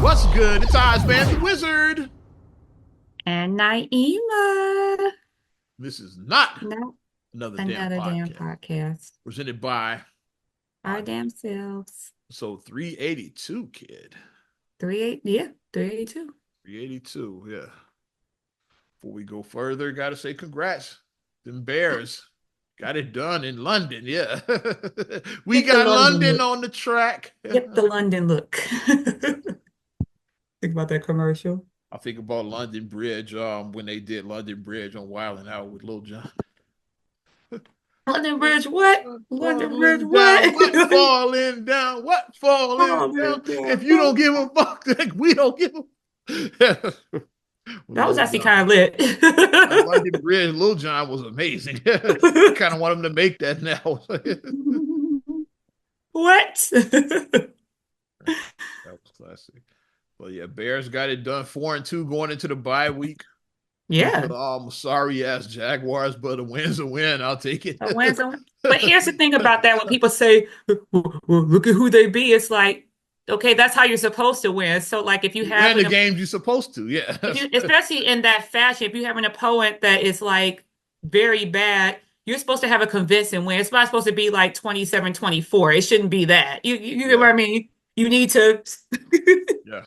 What's good? It's Ozman the Wizard. And Naima. This is not No, another damn another damn podcast. podcast. Presented by Our our damn selves. so 382 kid. 382. 382, yeah. Before we go further, gotta say congrats. Them Bears got it done in London, yeah. We Get the got London London look. on the track. Get the London look. Yeah. Think about that commercial. I think about London Bridge, when they did London Bridge on Wild and Out with Lil Jon. London Bridge, what? London Bridge, Falling down, what? what falling down, what falling Oh, down. man, damn. If you don't give a fuck, like we don't give a with That was Lil actually Jon. kind of lit. That London Bridge, Lil Jon was amazing. I kind of want him to make that now. What? That was classic. But yeah, Bears got it done 4-2 going into the bye week. Beat Yeah. the sorry ass Jaguars, but a win's a win. I'll take it. But here's the thing about that when people say, well, look at who they be, it's like, okay, that's how you're supposed to win. So, like, if you You have win the an, games you're supposed to, yeah. if you, especially in that fashion, if you have an opponent that is like very bad, you're supposed to have a convincing win. It's not supposed to be like 27-24. It shouldn't be that. You get Yeah, what I mean? You need to, yeah.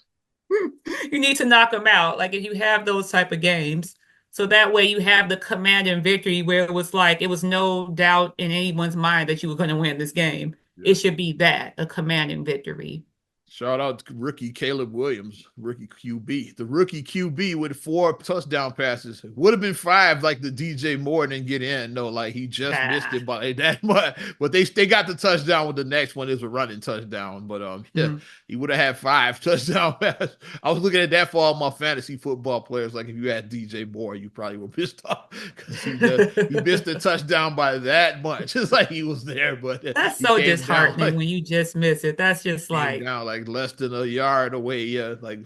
you need to knock them out. Like if you have those type of games. So that way you have the command and victory where it was like it was no doubt in anyone's mind that you were going to win this game. It Yeah. should be that, a command and victory. Shout out to rookie Caleb Williams, rookie QB. The rookie QB with 4 touchdown passes. Would have been 5 like the DJ Moore didn't get in. No, like he just missed Ah. it by that much. But they got the touchdown with the next one is a running touchdown. But yeah, Mm. he would have had 5 touchdown passes. I was looking at that for all my fantasy football players. Like if you had DJ Moore, you probably were pissed off because he missed the touchdown by that much. It's like he was there, but That's he so came down disheartening like when you just miss it. That's just came like down like less than a yard away. Yeah, like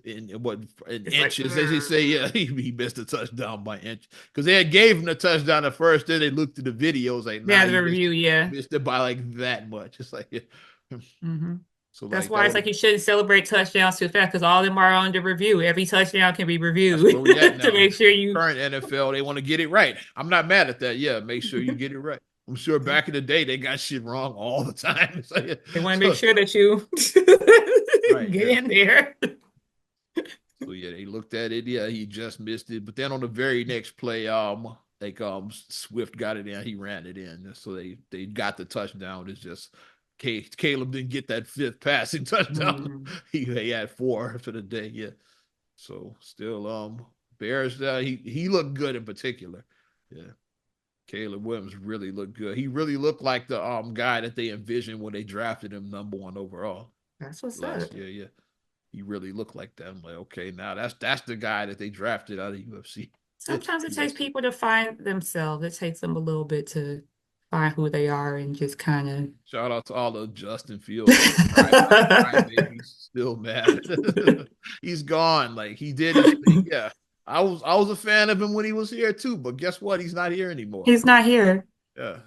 in what in it's like inches, as they say. Yeah, he missed a touchdown by inch because they had gave him the touchdown at first. Then they looked at the videos like, nah, yeah, you the review, yeah. missed it by like that much. It's like, yeah. Hmm. So That's like that why it's would like you shouldn't celebrate touchdowns too fast because all of them are under review. Every touchdown can be that's where reviewed we at to now. make sure you Current NFL, they want to get it right. I'm not mad at that. Yeah, make sure you get it right. I'm sure back in the day they got shit wrong all the time. It's like, they want to make so sure that you right, get yeah. in there. So yeah, they looked at it. Yeah, he just missed it. But then on the very next play, Swift got it in. He ran it in. So they got the touchdown. It's just Caleb didn't get that 5th passing touchdown. Mhm. He had 4 for the day. Yeah. So still Bears. He looked good in particular. Yeah. Caleb Williams really looked good. He really looked like the guy that they envisioned when they drafted him #1 overall That's what's up. last year. Yeah, he really looked like that. I'm like, okay, now that's the guy that they drafted out of UFC. Sometimes it takes UFC. people to find themselves. It takes them a little bit to find who they are and just kind Shout out to all the Justin Fields of. crybabies still mad. He's gone. Like he did his thing. Yeah. I was a fan of him when he was here too, but guess what? He's not here anymore. He's not here. Yeah.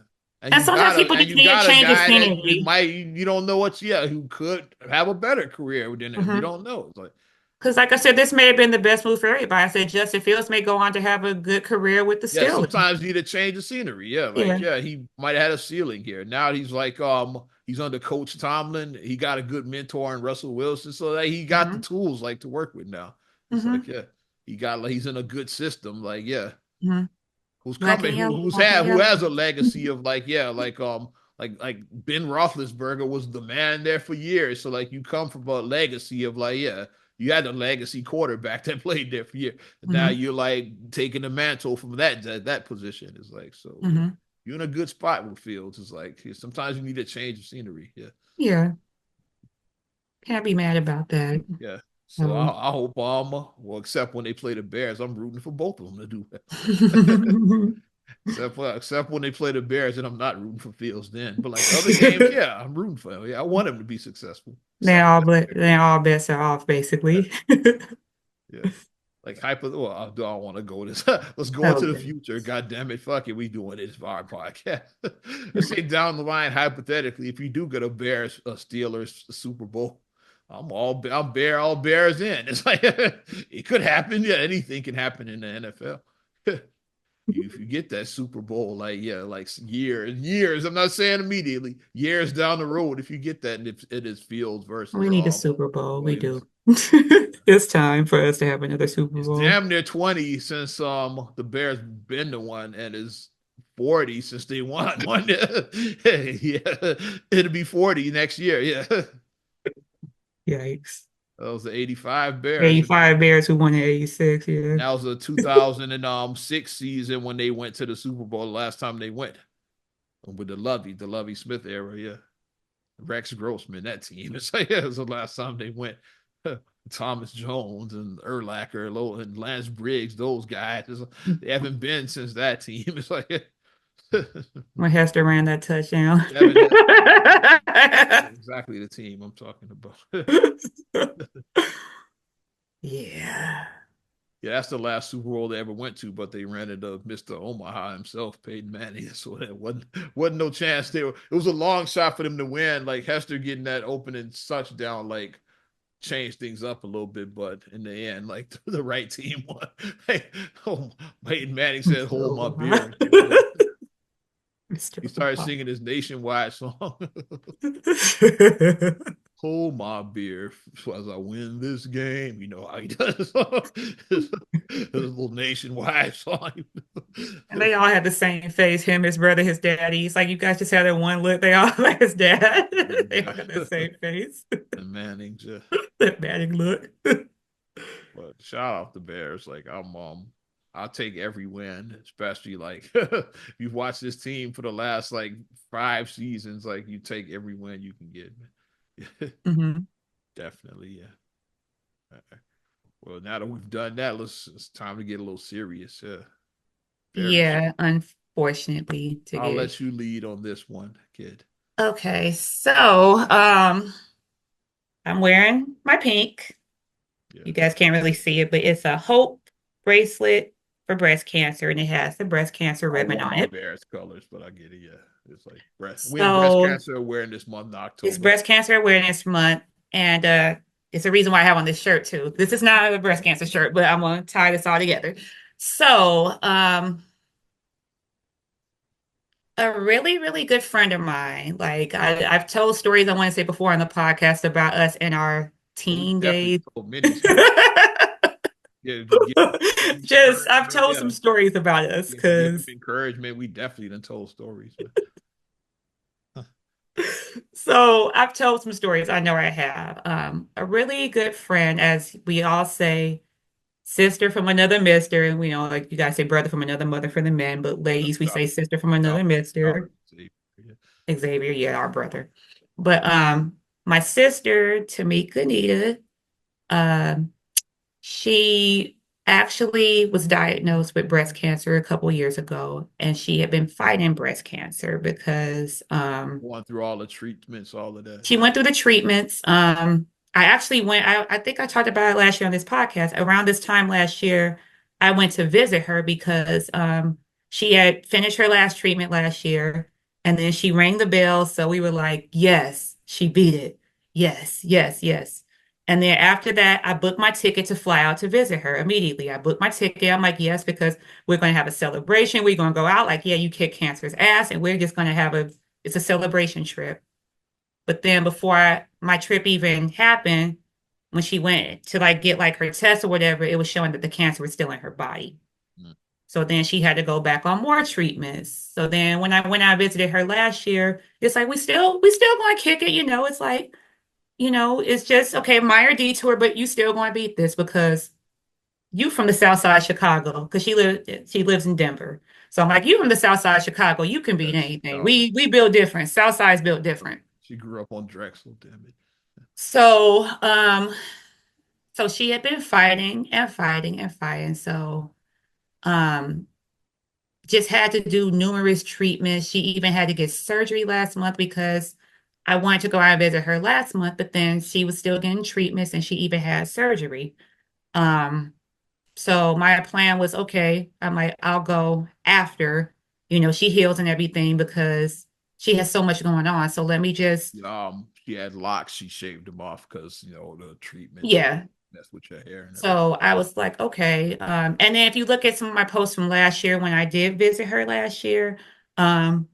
And sometimes people And just you need to got a change the guy that you scenery. might you don't know what's who could have a better career than him. You Mhm. don't know. It's like Because, like I said, this may have been the best move for everybody. I said Justin Fields may go on to have a good career with the yeah, Steelers. sometimes you need to change the scenery. Yeah, like Yeah. yeah, he might have had a ceiling here. Now he's like he's under Coach Tomlin. He got a good mentor in Russell Wilson, so that he got the Hmm. tools like to work with now. It's like Hmm. yeah, he's in a good system. Like yeah, Hmm. who's Black and coming? yellow, black and Who yellow. has a legacy of like yeah, like Ben Roethlisberger was the man there for years. So like you come from a legacy of like yeah, you had a legacy quarterback that played there for years. And now Hmm. you're like taking the mantle from that position. It's like so yeah, Hmm. you're in a good spot with Fields. It's like yeah, sometimes you need a change of scenery. Yeah, Yeah. Can't be mad about that. yeah. So So. I hope well, except when they play the Bears, I'm rooting for both of them to do that. Except when they play the Bears, and I'm not rooting for Fields then. But like other games, yeah, I'm rooting for him. Yeah, I want him to be successful. They all bets are off, Yeah, basically. yeah. Like well, I don't want to go this. Let's go into the Okay. future. God damn it, fuck it. We doing this for our podcast. Let's say down the line, hypothetically, if you do get a Bears, a Steelers Super Bowl, all Bears in. It's like it could happen. Yeah, anything can happen in the NFL. If you get that Super Bowl, like yeah, like years. I'm not saying immediately, years down the road, if you get that, and if it is Fields We versus need a Super Bowl. We Williams, do. It's time for us to have another Super it's Bowl. damn near 20 since the Bears been the one, and it's 40 since they won one. Yeah, it'll be 40 next year. Yeah, that Yikes. was the 85 Bears, and 85 Bears who won in 86, yeah. that was the 2006 season when they went to the Super Bowl. The last time they went with the Lovey Smith era. Yeah, Rex Grossman, that team. It's like yeah, it was the last time they went. Thomas Jones and Urlacher and Lance Briggs, those guys, they haven't been since that team. It's like When Hester ran that touchdown. Devin Hester, exactly the team I'm talking about. Yeah. Yeah, that's the last Super Bowl they ever went to, but they ran it of Mr. Omaha himself, Peyton Manning. So that wasn't no chance. It was a long shot for them to win. Like Hester getting that opening touchdown, like changed things up a little bit, but in the end, like the right team won. Hey, oh, Peyton Manning said, Mr. "Hold my Omaha. beer." Yeah. Mr. He started Omaha. singing his nationwide song, "Hold my beer as I win this game." You know how he does his little nationwide song. And they all had the same face, him, his brother, his daddy. It's like you guys just had that one look. They all like his dad. They all got that same face. The Mannings. Yeah. That batting look. But shout out the Bears. Like I'll take every win, especially like if you've watched this team for the last like 5 seasons, like you take every win you can get. Hmm. Definitely, yeah. Well, now that we've done that, it's time to get a little serious. Yeah. Very Yeah, serious. unfortunately to I'll get. let you lead on this one, kid. Okay, so I'm wearing my pink. Yeah. You guys can't really see it, but it's a hope bracelet for breast cancer, and it has the breast cancer I don't ribbon want on my it. Bears colors, but I get it. Yeah. It's like we're in breast So cancer awareness month in it's October. breast cancer awareness month, and it's a reason why I have on this shirt too. This is not a breast cancer shirt, but I'm gonna tie this all together. So, a really, really good friend of mine, like I've told stories I want to say before on the podcast about us in our Well, we teen definitely days. told many stories. Yeah, if you give them Just I've encouragement, told yeah. some stories about us If you give them because encouragement, we definitely done told stories, man. so I've told some stories. I know I have. A really good friend, as we all say, sister from another mister. And we know, like you guys say brother from another mother for the men, but ladies, we Shout, say sister from shout, another shout out mister. to Xavier. Yeah. Xavier, yeah, our brother. But my sister, Taimica Nita, um, she actually was diagnosed with breast cancer a couple years ago, and she had been fighting breast cancer because Going through all the treatments, all of that. she Yeah. went through the treatments. I actually went, I think I talked about it last year on this podcast. Around this time last year, I went to visit her because she had finished her last treatment last year, and then she rang the bell. So we were like, yes, she beat it. Yes, yes, yes. And then after that, I booked my ticket to fly out to visit her immediately. I booked my ticket. I'm like, yes, because we're going to have a celebration. We're going to go out. Like, yeah, you kick cancer's ass, and we're just going to have it's a celebration trip. But then my trip even happened, when she went to like get like her test or whatever, it was showing that the cancer was still in her body. Mm. So then she had to go back on more treatments. So then when I visited her last year, it's like we still gonna kick it, It's like, it's just okay, minor detour, but you still gonna beat this because you from the South Side of Chicago, because she lives in Denver. So I'm like, you from the South Side of Chicago, you can beat Yes. anything. No, We build different. South Side's built different. she grew up on Drexel, damn it. So, so she had been fighting and fighting and fighting. So, um, just had to do numerous treatments. She even had to get surgery last month because I wanted to go out and visit her last month, but then she was still getting treatments and she even had surgery. Um, so my plan was okay. I'm like, I'll go after, she heals and everything because she has so much going on. So let me just, she had locks, she shaved them off because the treatments Yeah. mess with your hair and everything. So I was like, okay. And then if you look at some of my posts from last year when I did visit her last year, um,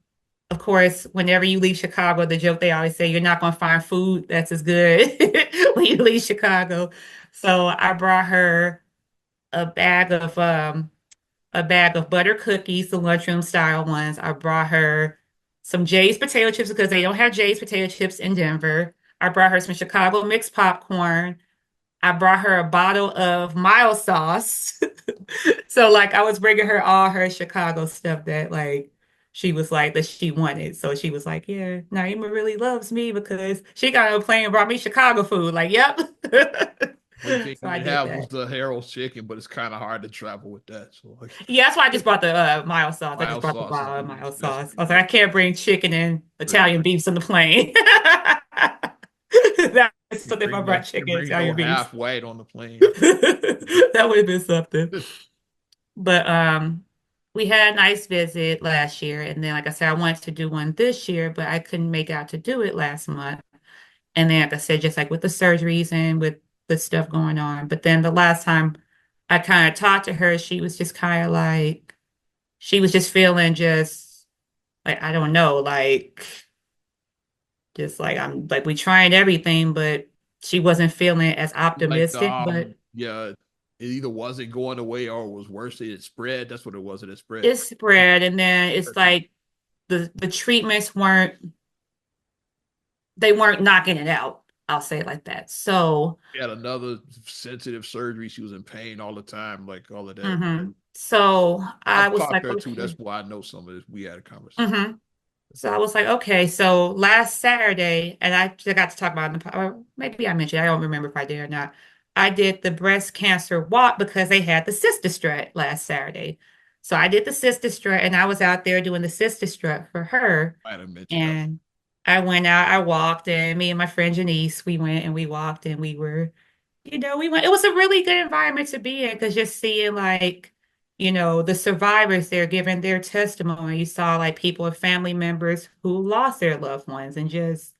of course, whenever you leave Chicago, the joke they always say, you're not going to find food that's as good when you leave Chicago. So I brought her a bag of a bag of butter cookies, the lunchroom style ones. I brought her some Jay's potato chips because they don't have Jay's potato chips in Denver. I brought her some Chicago mixed popcorn. I brought her a bottle of mild sauce. So like I was bringing her all her Chicago stuff that like she was like that she wanted. So she was like, yeah, Naima really loves me because she got on a plane and brought me Chicago food. Like, yep. Only thing So we I didn't did have was that. the Harold's chicken, but it's kind of hard to travel with that. So like Yeah, that's why I just brought the mild sauce. I just mild brought the sauce is bottle of pretty. mild That's sauce. I pretty was good. like, I can't bring chicken and Yeah, Italian beefs on the plane. That's you something if I brought you chicken and bring no Italian beefs. half white on the plane. That would have been something. But we had a nice visit last year, and then like I said, I wanted to do one this year, but I couldn't make out to do it last month. And then like I said, just like with the surgeries and with the stuff going on. But then the last time I kind of talked to her, she was just kind of like she was just feeling just like I don't know, like just like I'm like we trying everything, but she wasn't feeling as Like the optimistic. But yeah, it either wasn't going away or it was worse. It spread. That's what it was. It spread. it spread, and then it's like the treatments weren't they weren't knocking it out. I'll say it like that. So, She had another sensitive surgery. She was in pain all the time, like all of that. so I I've was talked like, to her too. okay. That's why I know some of this. We had a conversation. hmm So I was like, okay. So last Saturday, and I just got to talk about it, or maybe I mentioned, I don't remember if I did or not. I did the breast cancer walk because they had the sister strut last Saturday. So I did the sister strut, and I was out there doing the sister strut for her. I might have mentioned that. And I went out, I walked, and me and my friend Janice, we went and we walked, and we were we went, it was a really good environment to be in because just seeing like, the survivors there giving their testimony. You saw like people and family members who lost their loved ones and just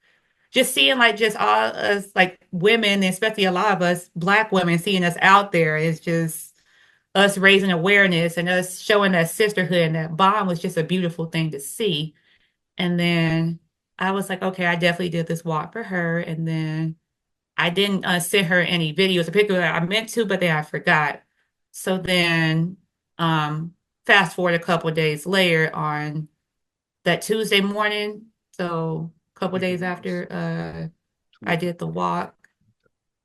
seeing like just all us like women, especially a lot of us Black women seeing us out there is just us raising awareness and us showing that sisterhood and that bond was just a beautiful thing to see. And then I was like, okay, I definitely did this walk for her. And then I didn't send her any videos or pictures that I meant to, but then I forgot. So then, fast forward a couple of days later on that Tuesday morning, so a I couple of think it days was after two I or three. did the walk,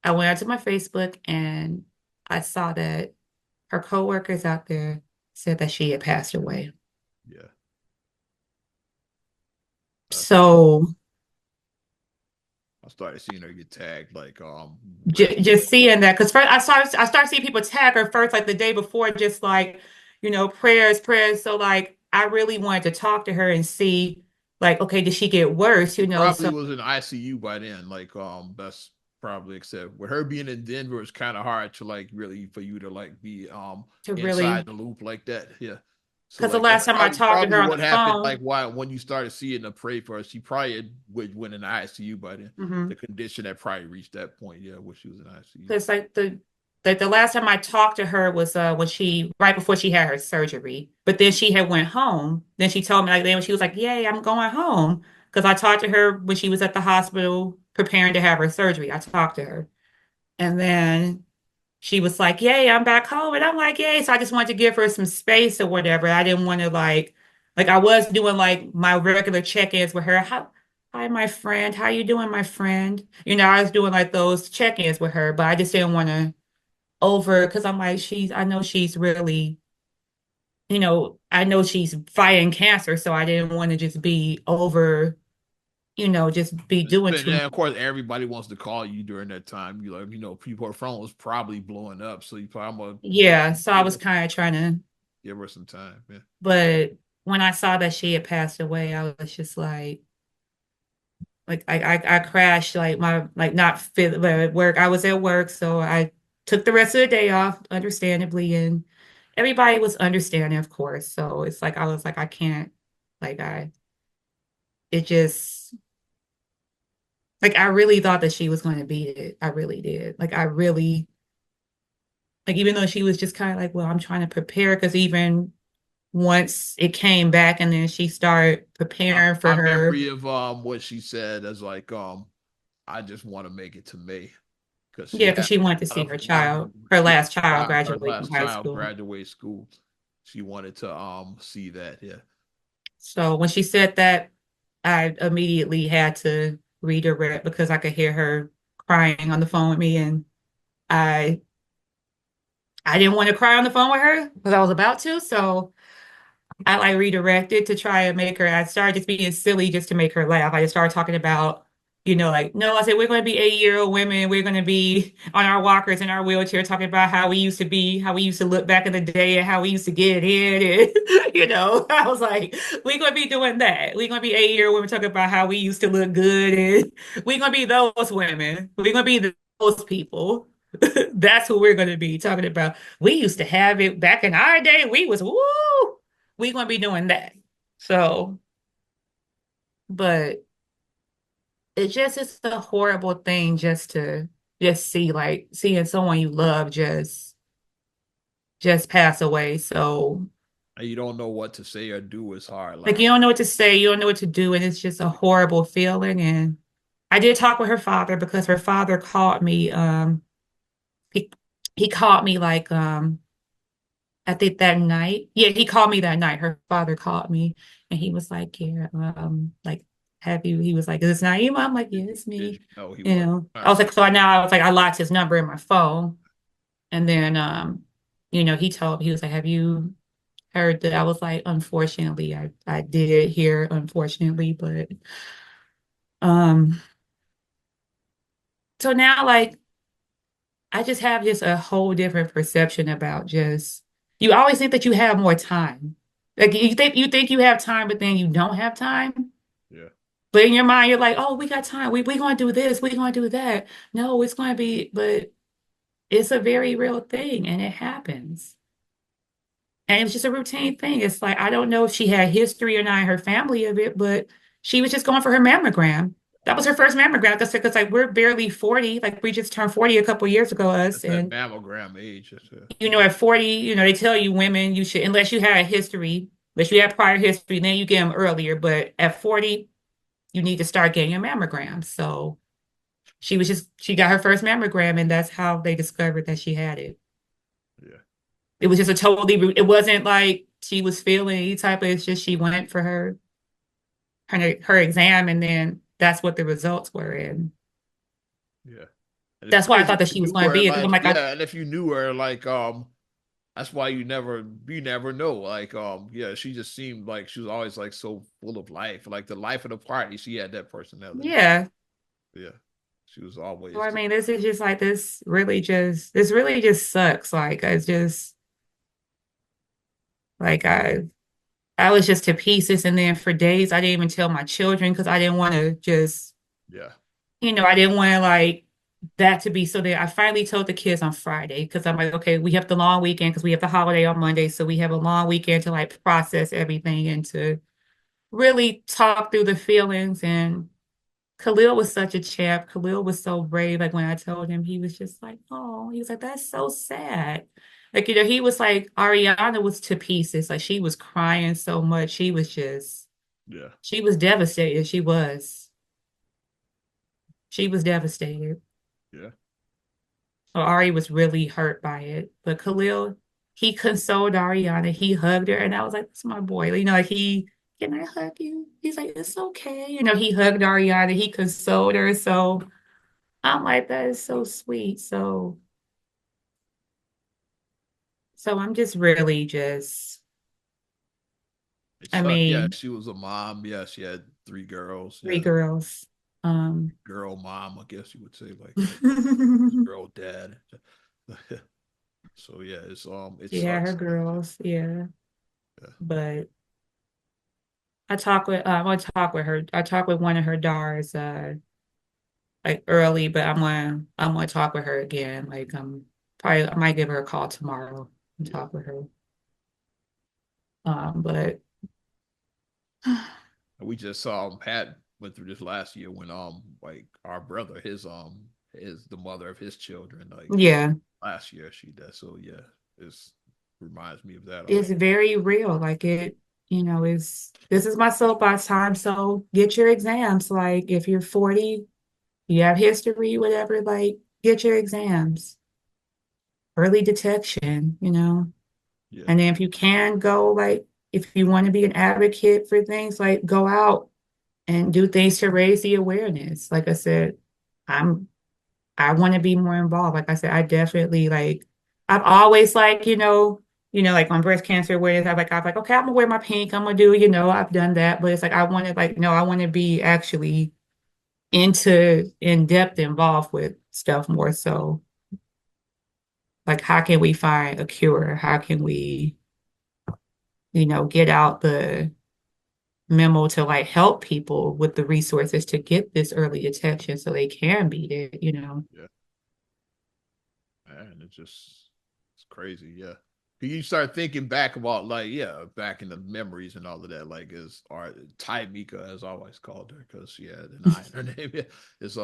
I went onto my Facebook and I saw that her coworkers out there said that she had passed away. Yeah, that's So I started seeing her get tagged like j just seeing that, because first I started seeing people tag her first, like the day before, just like, prayers, prayers. So like I really wanted to talk to her and see, like, okay, did she get worse? She probably So was in ICU by then. Like that's probably except with her being in Denver, it's kind of hard to like really for you to like be to inside really, the loop like that. Yeah. So because the like that's last time I talked to probably her on what the happened. Like phone, why when you started seeing her pray for her, she probably would went in the ICU by then. The mhm, condition had probably reached that point. Yeah, where she was in ICU. because like the last time I talked to her was when she right before she had her surgery. But then she had went home. Then she told me like then she was like, "Yay, I'm going home." Because I talked to her when she was at the hospital preparing to have her surgery. I talked to her. And then she was like, "Yay, I'm back home." And I'm like, "Yay." So I just wanted to give her some space or whatever. I didn't want to like I was doing like my regular check-ins with her. Hi, my friend. How you doing, my friend? I was doing like those check-ins with her, but I just didn't want to because I'm like, I know she's really, I know she's fighting cancer, so I didn't want to just be over, just be doing But too much. then of course everybody wants to call you during that time. You like people her phone was probably blowing up, so you probably I'm gonna Yeah, so I was kind of trying to. give her some time. Yeah. But when I saw that she had passed away, I was just like I crashed like my like not fit but at work. I was at work, so I took the rest of the day off, understandably, and everybody was understanding, of course. So it's like I was like I can't like I it just Like I really thought that she was going to beat it. I really did. Like I really like even though she was just kind of like, well, I'm trying to prepare because even once it came back and then she started preparing for My her. memory of what she said is like I just want to make it to May because she Yeah, because had she wanted to a lot see of her one of her child, her yeah last child her graduate from last high child school. graduate school. She wanted to see that. Yeah. So when she said that, I immediately had to redirect because I could hear her crying on the phone with me, and I I didn't want to cry on the phone with her because I was about to. So I like redirected to try and make her. I started just being silly just to make her laugh. I just started talking about, like, no, I said, we're going to be 80-year-old women. We're going to be on our walkers in our wheelchair, talking about how we used to be, how we used to look back in the day and how we used to get in. And, I was like, we're going to be doing that. We're going to be 80-year-old women talking about how we used to look good. And we're going to be those women. We're going to be those people. That's who we're going to be talking about. We used to have it back in our day. We was, woo, we're gonna be doing that. So, but it's a horrible thing just to just see like seeing someone you love just pass away. So And you don't know what to say or do. It's hard. like Like you don't know what to say, you don't know what to do, and it's just a horrible feeling. And I did talk with her father because her father called me. He he called me like I think that night. Yeah, he called me that night. Her father called me and he was like, yeah, like, have you, he was like, is this Naima? I'm like, yeah, it's did me. you know he was? I was like, so I was like, I locked his number in my phone. And then, he was like, have you heard that? I was like, unfortunately, I did hear, unfortunately, but, um, so now like, I just have just a whole different perception about just you always think that you have more time. Like you think you have time, but then you don't have time. Yeah. But in your mind, you're like, oh, we got time. We gonna do this, we gonna do that. No, it's gonna be, but it's a very real thing and it happens. And it was just a routine thing. It's like I don't know if she had history or not in her family of it, but she was just going for her mammogram. That was her first mammogram because like we're barely 40. Like we just turned 40 a couple years ago, us. It's that And mammogram age. at 40, they tell you women you should, unless you had a history, unless you had prior history, then you get them earlier. But at 40, you need to start getting your mammogram. So she got her first mammogram, and that's how they discovered that she had it. Yeah. It was just it wasn't like she was feeling any type of, it's just she went for her exam, and then that's what the results were. And Yeah. And it's that's why I crazy thought that if she you was knew going to her, be it. Because I'm like, like, yeah, and if you knew her, like, that's why you never know. Like, yeah, she just seemed like she was always like so full of life, like the life of the party. She had that personality. yeah. Yeah, she was So always I just, mean, this is just like this really just sucks. Like it's just like I was just to pieces, and then for days I didn't even tell my children because I didn't want to just, yeah, I didn't want to like that to be so that I finally told the kids on Friday because I'm like, okay, we have the long weekend because we have the holiday on Monday. So we have a long weekend to like process everything and to really talk through the feelings. And Khalil was such a champ. Khalil was so brave. Like when I told him, he was just like, oh, he was like, that's so sad. Like, he was like, Ariana was to pieces. Like she was crying so much. yeah, She was devastated. She was devastated. yeah, So Ari was really hurt by it. But Khalil, he consoled Ariana. He hugged her. And I was like, that's my boy. Like can I hug you? He's like, it's okay. He hugged Ariana. He consoled her. So I'm like, that is so sweet. So I'm just really just, it I sucked. Yeah, mean, she was a mom. Yeah, she had three girls. three Yeah, girls. Um, girl mom, I guess you would say, like she girl dad. So yeah, it had her sucks. girls, yeah. Yeah, But I'm gonna talk with her. I talked with one of her daughters, like early, but I'm gonna talk with her again. Like I might give her a call tomorrow and yeah. talk with her. But We just saw Pat. went through this last year when like our brother, his the mother of his children, like Yeah, last year she does. So yeah, it's reminds me of that it's also. very real. Like it, is this is my soapbox time. So get your exams. Like if you're 40, you have history, whatever, like get your exams. Early detection. Yeah, And then if you can go, like if you want to be an advocate for things, like go out and do things to raise the awareness. Like I said, I'm I want to be more involved. Like I said, I definitely like I've always like, like on breast cancer awareness, I'm like, okay, I'm gonna wear my pink, I'm gonna do, I've done that. But it's like I want to like, no, I want to be actually into in depth involved with stuff more so. Like how can we find a cure? How can we, get out the memo to like help people with the resources to get this early detection so they can beat it. yeah, man, it's crazy. Yeah, you start thinking back about like yeah, back in the memories and all of that. Like is our Taimica as I always called her because she had an I in her name. Yeah, it's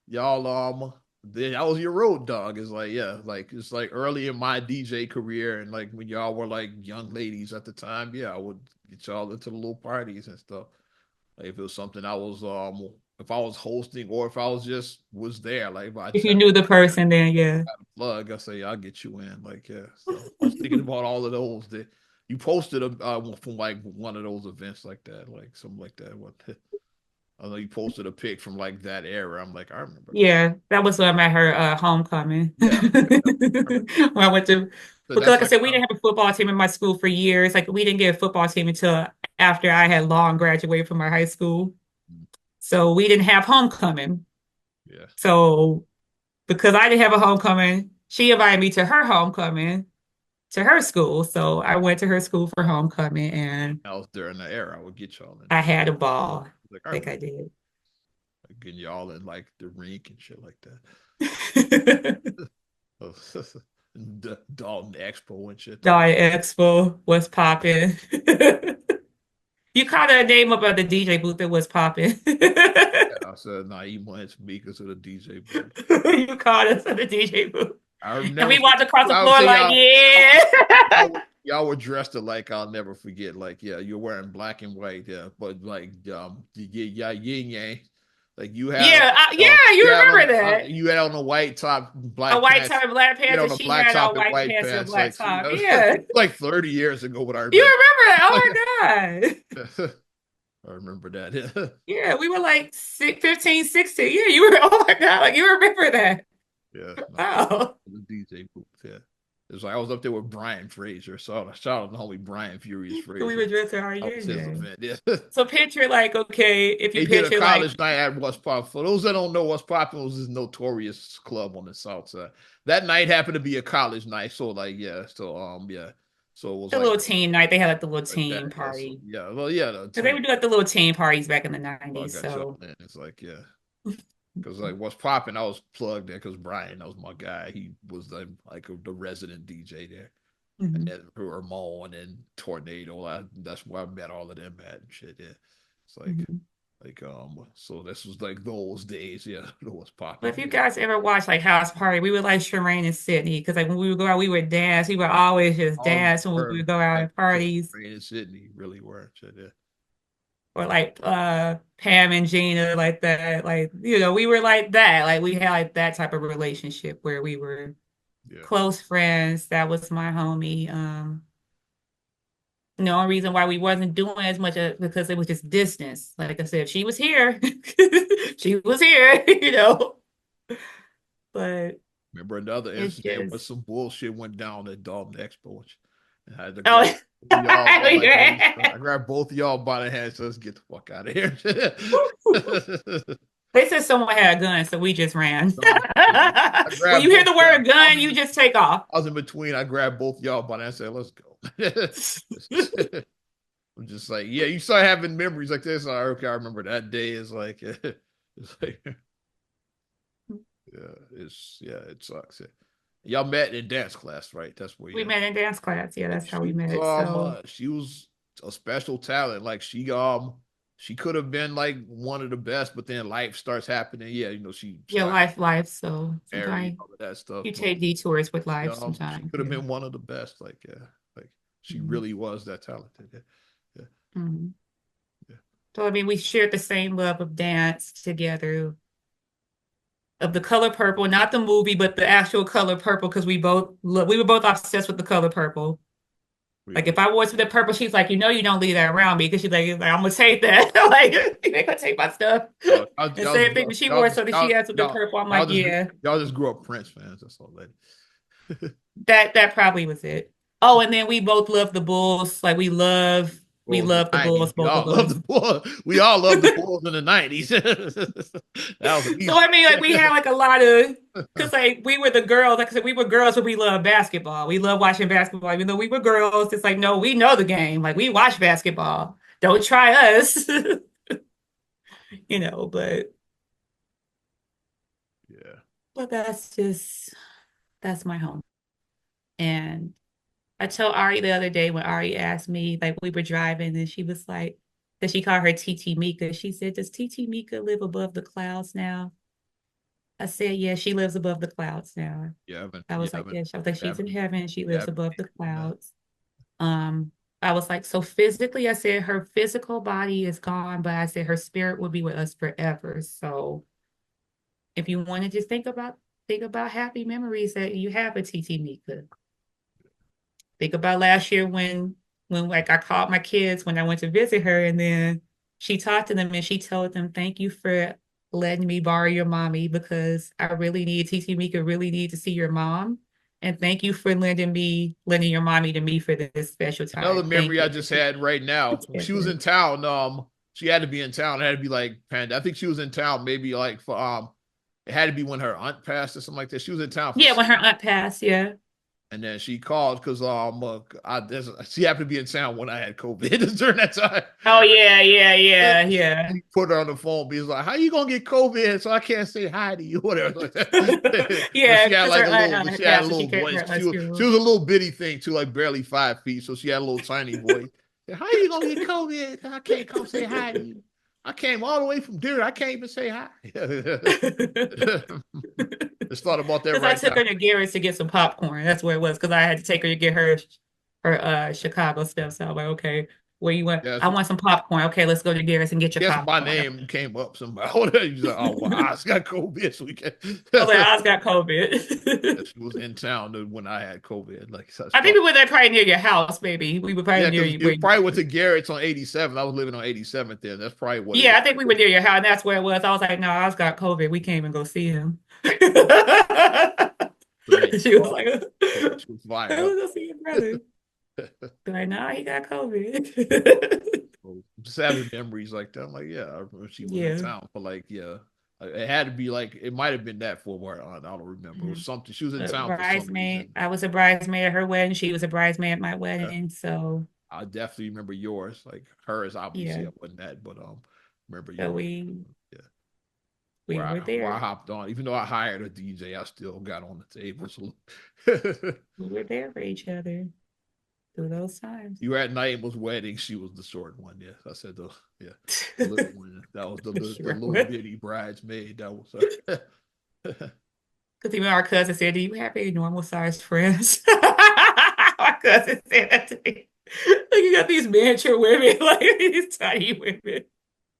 y'all then I was your road dog. It's like yeah, like it's like early in my DJ career and like when y'all were like young ladies at the time. Yeah, I would get y'all into the little parties and stuff. Like if it was something I was if I was hosting or if I was there, like if I If just you had knew the person, then yeah. a plug, I say I'll get you in. Like yeah, so I was thinking about all of those that you posted from like one of those events like that, like something like that. What I know you posted a pic from like that era. I'm like I remember that. Yeah, that was at her homecoming. Yeah, I When remember. I went to, So because that's like I like said, we didn't have a football team in my school for years. Like we didn't get a football team until after I had long graduated from my high school. So we didn't have homecoming. yeah, So because I didn't have a homecoming, she invited me to her homecoming to her school. So I went to her school for homecoming and I was during the era. I would get y'all in I there. had a ball. Like I Like I remember did. like, getting y'all in like the rink and shit like that. Dalton Expo and shit too. Diet Expo was popping. You caught a name up at the DJ booth that was popping. Yeah, I said, nah, he wants me because of the DJ booth. You caught us at the DJ booth. I'll And never we forget. walked across the I would floor say like, yeah. y'all were dressed alike. I'll never forget. Like, yeah, you're wearing black and white. Yeah, but like, yeah, yin yang. Like Yeah, yeah, you remember that. you had on a white top, A black white pants. top and black You had pants, on and a she black had top on and white white pants and pants. black Like, top. Yeah. like 30 years ago. What I You remember. remember that? Like, Oh my God. I remember that. Yeah, we were like 15, 16. Yeah, you were, oh my God, like you remember that. Yeah, no, Wow. the DJ booth. Yeah, it was like I was up there with Brian Fraser. So shout out to homie Brian Furious We were Fraser. dressed in our That was his union. event. Yeah, So picture like, okay, if you they did a picture like, college night at What's Pop. For those that don't know, What's Poppin' was this notorious club on the South Side. That night happened to be a college night, so like yeah, so yeah, so it was the like little teen night, they had like the little like that. teen Yeah, so party. yeah, well yeah, the Because they team. would do like the little teen parties back in the I 90s. got y'all So in. It's like yeah. Because like what's popping, I was plugged there because Brian, that was my guy. He was the resident DJ there, and mhm, then Ramon and Tornado. That's where I met all of them at and shit. Yeah, it's mhm. so this was like those days. Yeah, it was But popping. if you Yeah, guys ever watch like House Party, we would like Shireen and Sydney because like when we would go out, we would dance. We would always just all dance when we were would go out yeah, at parties. Ray and Sydney really were. Shit, yeah, Or like Pam and Gina, like that. Like, we were like that. Like we had like that type of relationship where we were yeah. close friends. That was my homie. The only reason why we wasn't doing as much because it was just distance. Like I said, she was here. She was here. But Remember another it's incident where just some bullshit went down at Dalton Expo. And I had to grab oh y'all all like on the yeah. I grabbed both of y'all by the hand. So let's get the fuck out of here. They said someone had a gun, so we just ran. So, I When grabbed you hear both the y'all. word gun, you just take off. I was in between. I grabbed both y'all by the hand and said, let's go. I'm just like, yeah, you start having memories like this. Like, okay, I remember that day. It's like, it's like, yeah, it sucks. Y'all met in dance class, right? That's where We you. met in dance class. Yeah, that's how She we was met. So she was a special talent. Like she could have been like one of the best, but then life starts happening. Yeah, she Yeah, started life. So married, sometimes all of that stuff. you But take detours with she life she sometimes. could have Yeah. been one of the best. Like she Mhm. really was that talented. Yeah, yeah, Mhm. yeah. So I mean, we shared the same love of dance together, of the color purple, not the movie, but the actual color purple, because we were both obsessed with the color purple. We, Like we, if I wore something purple, she's like, you don't leave that around me because I'm gonna take that. Like you ain't gonna take my stuff. y'all, And same thing when she wore something, she had something purple. I'm like, yeah, y'all just grew up Prince fans. That's all that. that probably was it. Oh, and then we both love the Bulls. Like we Bulls in love the the 90s. Bulls, both of us. We all love the Bulls in the 90s. That was an So easy. I mean, like we had like a lot of because like we were the girls. Like I said, we were girls, but we love basketball. We love watching basketball, even though we were girls. It's like no, we know the game. Like we watch basketball. Don't try us, But Yeah. that's my home. And I told Ari the other day when Ari asked me, like we were driving, and she was like, that she called her TT Mika. She said, "Does TT Mika live above the clouds now?" I said, "Yeah, she lives above the clouds now." I You was like, haven't, "Yeah." I was like, you "She's in haven't, heaven. She you lives haven't above the seen that. clouds." Um, I was like, "So physically," I said, "her physical body is gone, but I said her spirit will be with us forever." So if you want to just think about happy memories that you have with TT Mika. Think about last year when like I called my kids when I went to visit her, and then she talked to them and she told them, "Thank you for letting me borrow your mommy because I really need TT Mika really need to see your mom. And thank you for lending your mommy to me for this special Another time. Thank memory I you." just had right now. When she was in town, she had to be in town. It had to be like panda. I think she was in town maybe like for it had to be when her aunt passed or something like that. She was in town for Yeah, when her aunt passed, yeah. and then she called because she happened to be in town when I had COVID during that time. Oh yeah, yeah, yeah, yeah. He put her on the phone. He's like, "How you gonna get COVID? So I can't say hi to you, whatever." Like that. But Yeah, she had because like her a aunt, little, but she had yeah, a so she little came for voice. her aunt's She funeral. was a little bitty thing too, like barely 5 feet. So she had a little tiny voice. How you gonna get COVID? I can't come say hi to you. I came all the way from Deer. I can't even say hi. Just thought about that Because I right took now. her to Garrett's to get some popcorn. That's where it was. Because I had to take her to get her Chicago stuff. So I was like, okay, where you want? Yes, I want some popcorn. Okay, let's go to Garrett's and get your guess my popcorn. name came up somehow. He's like, "Oh, well, I got COVID, so we can." I was like, Oz got COVID. She was in town when I had COVID. Like, so that's I think probably we were there probably near your house, maybe. We were probably yeah, near because you. it probably went to Garrett's on 87. I was living on 87th there. That's probably what it Yeah, is. I think we were near your house, and that's where it was. I was like, no, Oz got COVID. We can't even go see him. So yeah, She was like, she was fired let's up. go see your brother. Be like, no, he got COVID. So just having memories like that. I'm like, yeah, I remember she was in Yeah. town for like, yeah. It had to be like it might have been that for her aunt. I don't remember. It was Mhm. something. She was in A town for some bridesmaid. reason. I was a bridesmaid at her wedding. She was a bridesmaid at my Yeah. wedding. So I definitely remember yours. Like hers, obviously yeah. I wasn't that, but remember So yours. Yeah. we were Where I there. hopped on, even though I hired a DJ, I still got on the table. So We were there for each other through those times. you were at Naeem's wedding. She was the short one. Yes, I said yeah, the little one. That was the Sure. little Because bitty bridesmaid. That was her. even our cousin said, "Do you have any normal sized friends?" My cousin said that to me. Like you got these miniature women, like these tiny women.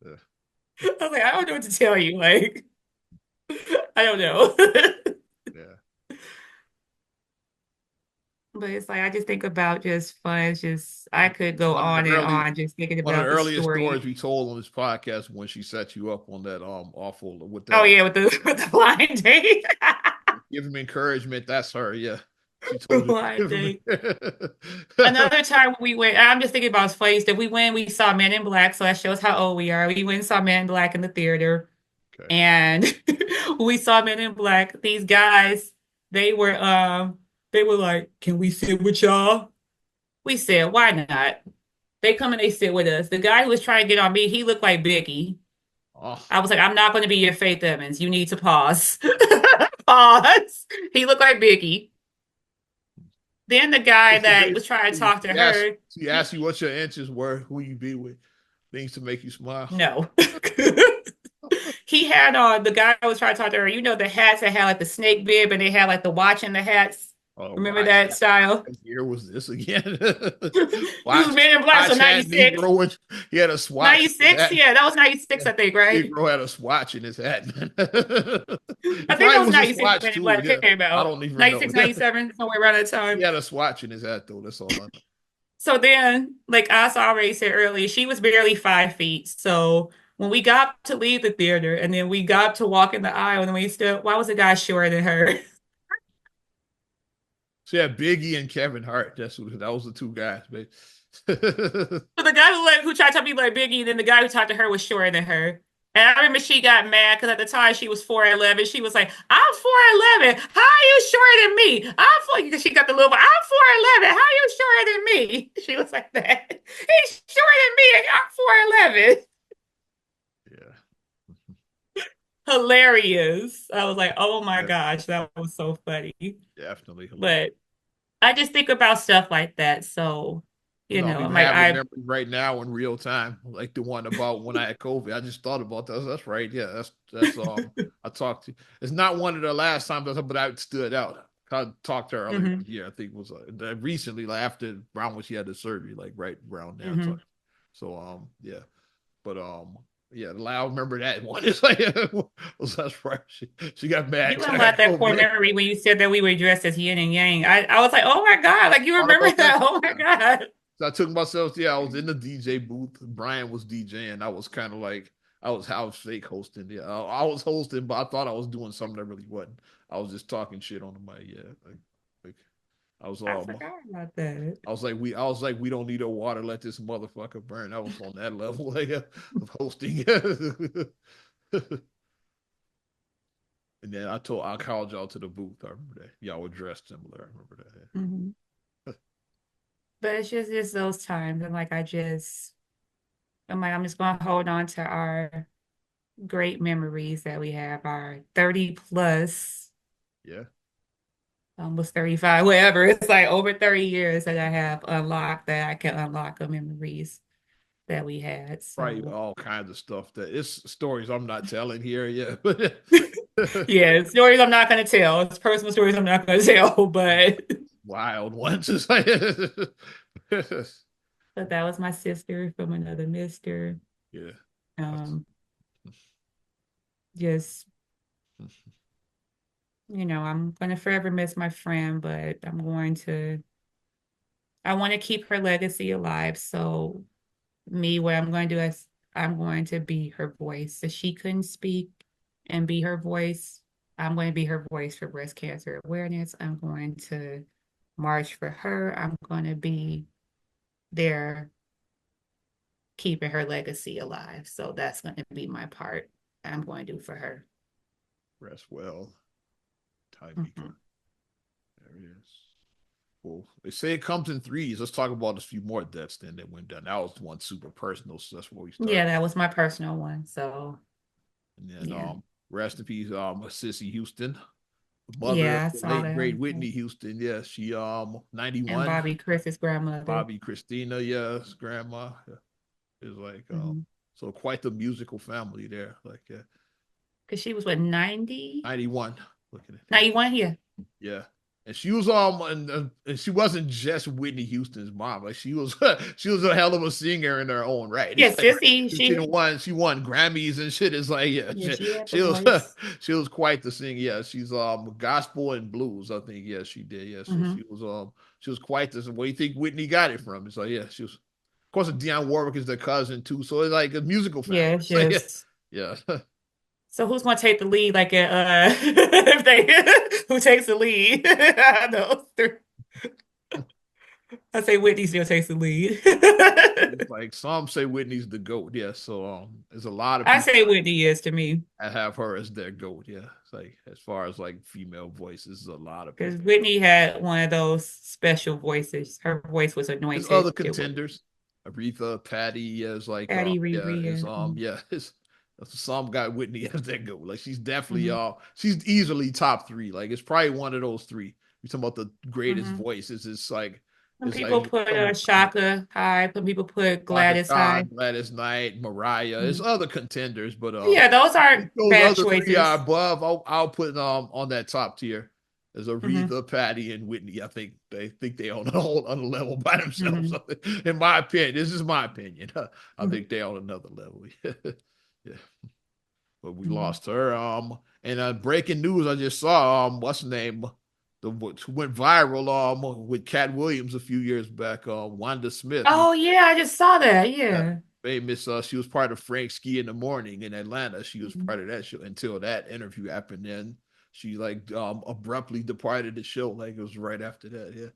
I was like, I don't know what to tell you. Like, I don't know. Yeah. But it's like I just think about just fun. It's just I could go One of the on and early on just thinking one of the about the earliest story. stories we told on this podcast when she set you up on that awful with Oh that yeah, with the with the blind date. give him encouragement. That's her. Yeah, she The told you. blind date. Okay. Another time we went, I'm just thinking about funny stuff. We went, we saw Men in Black, so that shows how old we are. We went and saw Men in Black in the theater. And when we saw Men in Black, these guys, they were they were like, "Can we sit with y'all?" We said, "Why not?" They come and they sit with us. The guy who was trying to get on me, he looked like Biggie. Oh, I was like, "I'm not going to be your Faith Evans. You need to pause." Pause. He looked like Biggie. Then the guy it's a that big. was trying to talk to her, She asked you what your inches were, who you be with. Things to make you smile. No. He had the guy I was trying to talk to her, you know, the hats that had like the snake bib and they had like the watch in the hats. Remember Watch that style? what year was this again? This was watch Men in Black, so watch had 96. Negro with he had a swatch in his 96? hat. Yeah, that was 96, I think, right? Negro had a swatch in his hat. I it think that probably was was a 96 swatch when Men in too. Black Yeah. came I out. don't even know. 96, 97, somewhere around that he time. had a swatch in his hat though. That's all I know. So then, like I already said earlier, she was barely 5 feet. So when we got to leave the theater and then we got to walk in the aisle and we still, why was the guy shorter than her? So yeah, Biggie and Kevin Hart. That was the two guys, babe. So the guy who tried to be like Biggie, and then the guy who talked to her was shorter than her. And I remember she got mad because at the time she was 4'11". She was like, "I'm 4'11. How are you shorter than me? I'm 4." Because she got the little. I'm 4'11. How are you shorter than me? She was like that. He's shorter than me, and I'm 4'11. yeah, Hilarious. I was like, oh my yeah, gosh, that was so funny. definitely hilarious. But I just think about stuff like that. So, You know, I'm I'm even like, having I memories right now in real time, like the one about when I had COVID. I just thought about that. That's right. Yeah, that's I talked to. It's not one of the last times, but I stood out. I talked to her earlier hmm this year. I think it was recently, like after Brown when she had the surgery, like right around there. hmm So yeah, but yeah, I remember that one. It's like that's right. She got mad You 'cause I had unlocked that core COVID. memory when you said that we were dressed as yin and yang. I was like, oh my God, like you Thought remember about that. that? Oh my God. So I took myself, yeah, I was in the DJ booth. Brian was DJing. I was kind of like, I was fake hosting. Yeah, I was hosting, but I thought I was doing something that really wasn't. I was just talking shit on the mic. Yeah, like I was I forgot about that. I was like, we don't need no water. Let this motherfucker burn. I was on that level like, of hosting. And then I called y'all to the booth. I remember that. Y'all were dressed similar. I remember that. hmm But it's just those times. I'm like, I'm just going to hold on to our great memories that we have, our 30 plus, Yeah, almost 35, whatever. It's like over 30 years that I have unlocked that I can unlock the memories that we had. probably So, all kinds of stuff that it's stories I'm not telling here. Yeah, yeah, stories I'm not going to tell. It's personal stories I'm not going to tell, but wild ones. It's like, but that was my sister from another mister. yeah, Um, just, I'm going to forever miss my friend, but I want to keep her legacy alive. So what I'm going to do is I'm going to be her voice. If she couldn't speak and be her voice, I'm going to be her voice for breast cancer awareness. I'm going to march for her. I'm going to be there keeping her legacy alive. So that's going to be my part I'm going to do for her. rest well, Taimica. Mhm. There it is. Well, they say it comes in threes. Let's talk about a few more deaths then that went down. That was one super personal, so that's where we Yeah, started. that was my personal one. So And then yeah. rest in peace, Sissy Houston, mother of Yeah, I the saw late that. great Whitney Houston. Yeah, she And 91. Bobby Chris's grandmother. Bobby Christina, yes, grandma. Yeah, is like Mm-hmm. so quite the musical family there. Like Because she was what, 90? 91. Looking at that. 91 here. Yeah. And she was and she wasn't just Whitney Houston's mom. Like she was she was a hell of a singer in her own right. Yeah, It's like Sissy, she won Grammys and shit. It's like yeah, yeah, she had the she was voice. she was quite the singer. Yeah, she's gospel and blues. I think yeah she did. Yeah, so Hmm she was quite the. Where do you think Whitney got it from? It's like yeah she was. Of course, Dionne Warwick is their cousin too, so it's like a musical family. Yeah, it's It's like yeah, just yeah. so who's gonna take the lead like if they who takes the lead? I know. I say Whitney still takes the lead. It's like some say Whitney's the goat. Yeah, so there's a lot of I people say Whitney is to me. that have her as their goat. Yeah, it's like as far as like female voices, a lot of Because people. Whitney had one of those special voices. Her voice was There's anointed. other It was contenders. Aretha, Patty, yeah, is like Patty yeah, Riri is and yeah, it's some guy Whitney as their goat. Like she's definitely mhm, she's easily top three. Like it's probably one of those three. You're talking about the greatest mhm. voices. It's like Some It's like people put some Shaka high. Some people put Shaka Gladys high. Khan, Gladys Knight, Mariah. It's Mhm. other contenders, but Yeah, those if aren't those bad other three are choices. above, I'll put on that top tier. There's Hmm. Aretha, Patty, and Whitney. I think they on a whole other level by themselves. Hmm. In my opinion, this is my opinion. I Hmm. think they on another level. Yeah, but we Hmm. lost her. And breaking news, I just saw what's the name? The what went viral with Cat Williams a few years back. Wanda Smith, Oh yeah, I just saw that. yeah, Yeah. famous. She was part of Frank Ski in the Morning in Atlanta. She was Hmm. part of that show until that interview happened. Then she like abruptly departed the show. Like it was right after that. Yeah.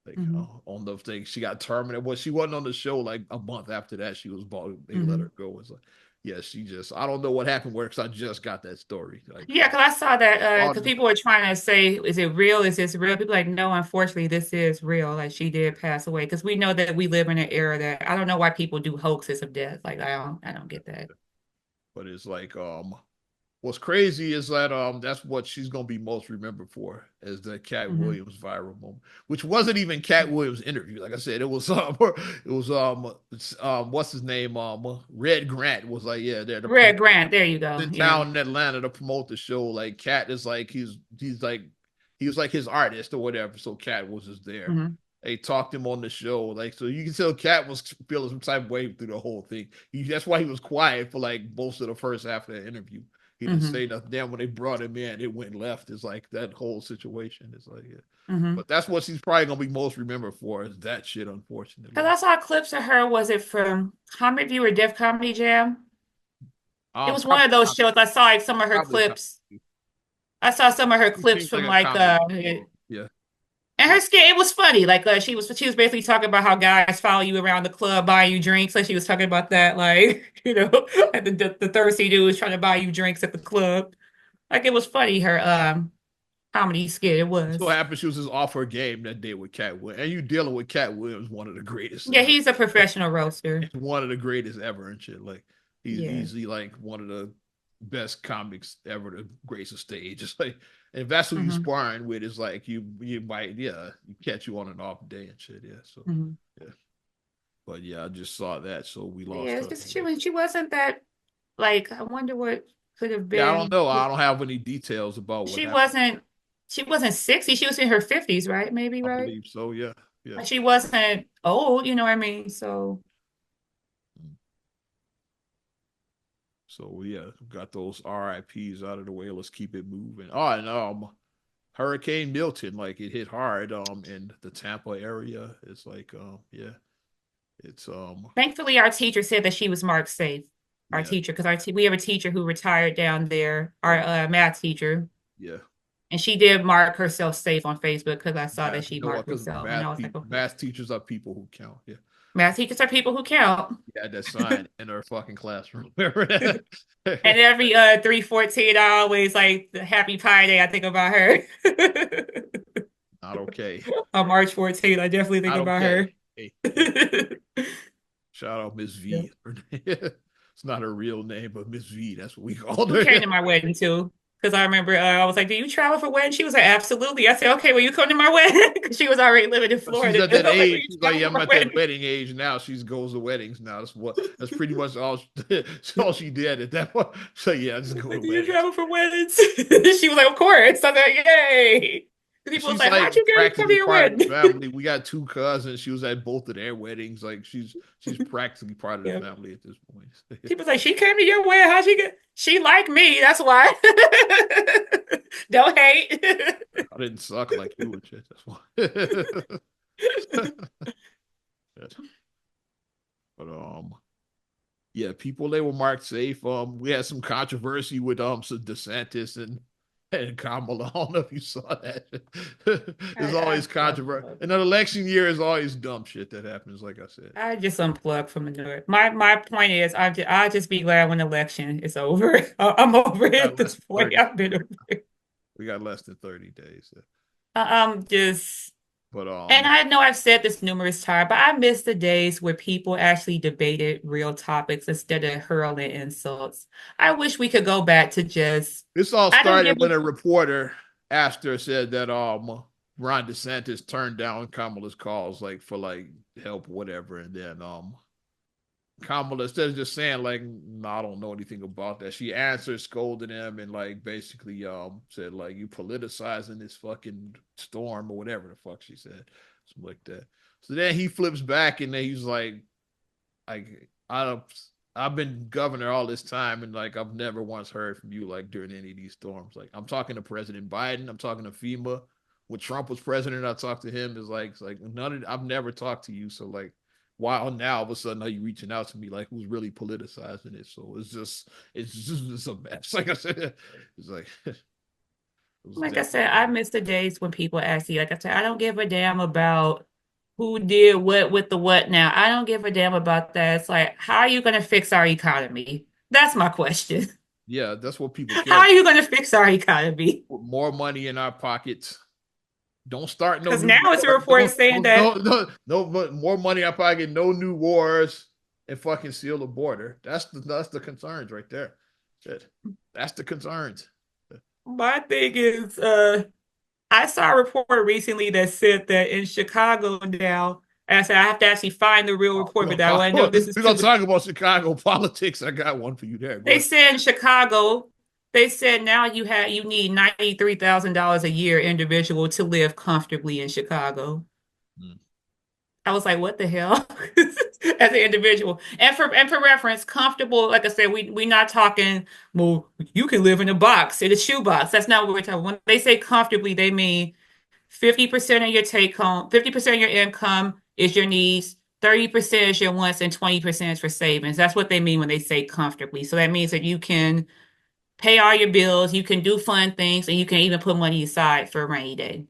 Like Hmm. on those things, she got terminated. Well, she wasn't on the show like a month after that. She was bought. They let Hmm. her go. It's like, yeah, she just. I don't know what happened where because I just got that story. Like, Yeah, because I saw that all because people were trying to say, is it real? Is this real? People like, no, unfortunately, this is real. Like she did pass away because we know that we live in an era that I don't know why people do hoaxes of death. Like I don't get that. but it's like what's crazy is that that's what she's gonna be most remembered for is the Cat Hmm. Williams viral moment, which wasn't even Cat Williams' interview. Like I said, it was what's his name Red Grant was like yeah they're the Red Grant, there you go. in Yeah. town in Atlanta to promote the show. Like Cat is like he's like he was like his artist or whatever. So Cat was just there. Hmm. They talked him on the show, like so you can tell Cat was feeling some type of way through the whole thing. That's why he was quiet for like most of the first half of the interview. He didn't Hmm. say nothing. Then when they brought him in, it went left. It's like that whole situation. It's like yeah. Hmm. But that's what she's probably gonna be most remembered for is that shit, unfortunately. Because I saw clips of her. Was it from Comic View or Def Comedy Jam? It was one Probably, of those shows. I saw like some of her probably clips. I saw some of her he clips seems like from a like comedy show. Yeah, and yeah. her skin, it was funny. Like she was basically talking about how guys follow you around the club buying you drinks. Like she was talking about that, like, and the thirsty dude was trying to buy you drinks at the club. Like it was funny, her comedy skit. It So was. happened she was just off her game that day with Cat Williams. And you dealing with Cat Williams, one of the greatest Yeah, ever. he's a professional roaster. One of the greatest ever and shit. Like he's Yeah. easily like one of the best comics ever to grace a stage. It's like and if that's who you Hmm. sparring with, it's like you might you catch you on an off day and shit. Yeah. So Hmm. yeah. But yeah, I just saw that. So we Yeah, lost it's her. just she wasn't that like I wonder what could have Yeah, I don't been. know. I don't have any details about what She happened. wasn't she wasn't 60. She was in her 50s, right? Maybe, I right? believe so. Yeah. Yeah. Like she wasn't old, you know what I mean? So So yeah, got those R.I.P.s out of the way. Let's keep it moving. Oh, and Hurricane Milton, like it hit hard in the Tampa area. It's like yeah, it's thankfully, our teacher said that she was marked safe. Our yeah, teacher, because we have a teacher who retired down there, our oh math teacher, yeah. and she did mark herself safe on Facebook because I saw Yeah, that she you know marked what? Because herself, and I was like, okay, math teachers are people who count. Yeah, math teachers are people who count. yeah, that sign in our fucking classroom. Remember And that? every 3/14, I always like the Happy Pi Day. I think about her. Not okay. On March 14th, I definitely think Not about okay. her. Hey, hey. Shout out Miss Yeah. V. It's not her real name, but Miss V. That's what we called Who her. came to my wedding too? Because I remember I was like, "Do you travel for weddings?" She was like, "Absolutely." I said, "Okay, will you come to my wedding?" Because she was already living in But she's Florida. at I that was like, "Will age. you She's like, travel yeah, for I'm my at that wedding?" wedding age now. She goes to weddings now. That's pretty much all. That's all she did at that point. So yeah, I just go to Like, "Do you weddings. travel for weddings?" She was like, "Of course." I was like, "Yay!" People was She's like, like "How'd you get her to come to practically your part of the wedding?" family. We got two cousins. She was at both of their weddings. Like she's practically part of the Yeah. family at this point. People was like, "She came to your wedding. How'd she get?" She liked me. That's why. Don't hate. I didn't suck like you and shit. That's why. But yeah, people they were marked safe. We had some controversy with some DeSantis and Kamala. I don't know if you saw that. There's I always controversy. And an election year is always dumb shit that happens. Like I said, I just unplugged from the noise. My point is, I just be glad when the election is over. I'm over it we got at less this than point. 30. I've been over it. We got less than 30 days. I'm just, But and I know I've said this numerous times, but I miss the days where people actually debated real topics instead of hurling insults. I wish we could go back to just, this all I don't started give when a reporter asked her, said that Ron DeSantis turned down Kamala's calls like for like help, whatever, and then Kamala, instead of just saying like, no, I don't know anything about that, she answered, scolded him, and like basically said like, you politicizing this fucking storm or whatever the fuck she said, something like that. So then he flips back and then he's like I've been governor all this time and like I've never once heard from you like during any of these storms. Like I'm talking to President Biden, I'm talking to FEMA. When Trump was president, I talked to him. It's like none of I've never talked to you. So like why now all of a sudden are you reaching out to me? Like who's really politicizing it? So it's a mess. Like I said, it's like it was Like I said, definitely I miss the days when people ask you, like I said, I don't give a damn about who did what with the what now. I don't give a damn about that. It's like, how are you going to fix our economy? That's my question. yeah, that's what people How care are about. you going to fix our economy? Put more money in our pockets. Don't start no Because new now it's a war. report saying that, But more money in our pocket. No new wars, and fucking seal the border. That's the concerns right there. Shit. That's the concerns. my thing is, I saw a report recently that said that in Chicago now, and I said I have to actually find the real Oh, report, but I know this is we're gonna too. talk about Chicago politics. I got one for you there. Go They ahead. said in Chicago, they said now you need $93,000 a year individual to live comfortably in Chicago. Mm. I was like, what the hell? As an individual. And for reference, comfortable, like I said, we're not talking, well, you can live in a box, in a shoebox. That's not what we're talking. When they say comfortably, they mean 50% of your take home, 50% of your income is your needs, 30% is your wants, and 20% is for savings. That's what they mean when they say comfortably. So that means that you can pay all your bills, you can do fun things, and you can even put money aside for a rainy day.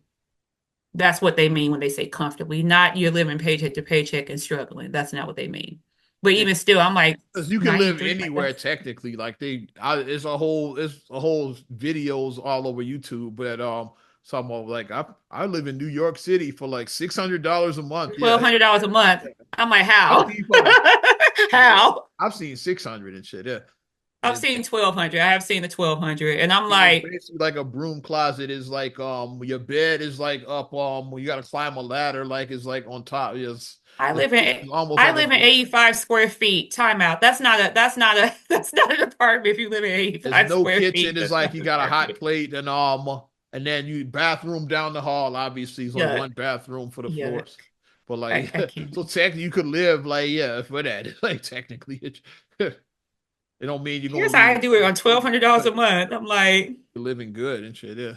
That's what they mean when they say comfortably, not you're living paycheck to paycheck and struggling. That's not what they mean. But Yeah, even still, I'm like because you can live 93. anywhere technically. Like it's a whole videos all over YouTube. But some of like I live in New York City for like $600 a month. Yeah, $1,200 a month. I'm like, I've how? seen from How? I've seen 600 and shit. Yeah, I've and seen 1,200. I have seen the 1,200, and I'm it's like, basically like a broom closet is like your bed is like up you gotta climb a ladder like it's like on top. I It's, live in it's almost I like a live in broom. 85 square feet. Time out. That's not an apartment if you live in There's 85 no square kitchen. feet. It's That's like not you an got a hot apartment. plate and then you bathroom down the hall. Obviously, it's only Yeah, one bathroom for the yeah. floors. But like, I can't. so technically, you could live like for that. Like technically, it don't mean you're gonna Here's how leave. I do it on $1,200 But a month. I'm you're living good and shit. Yeah,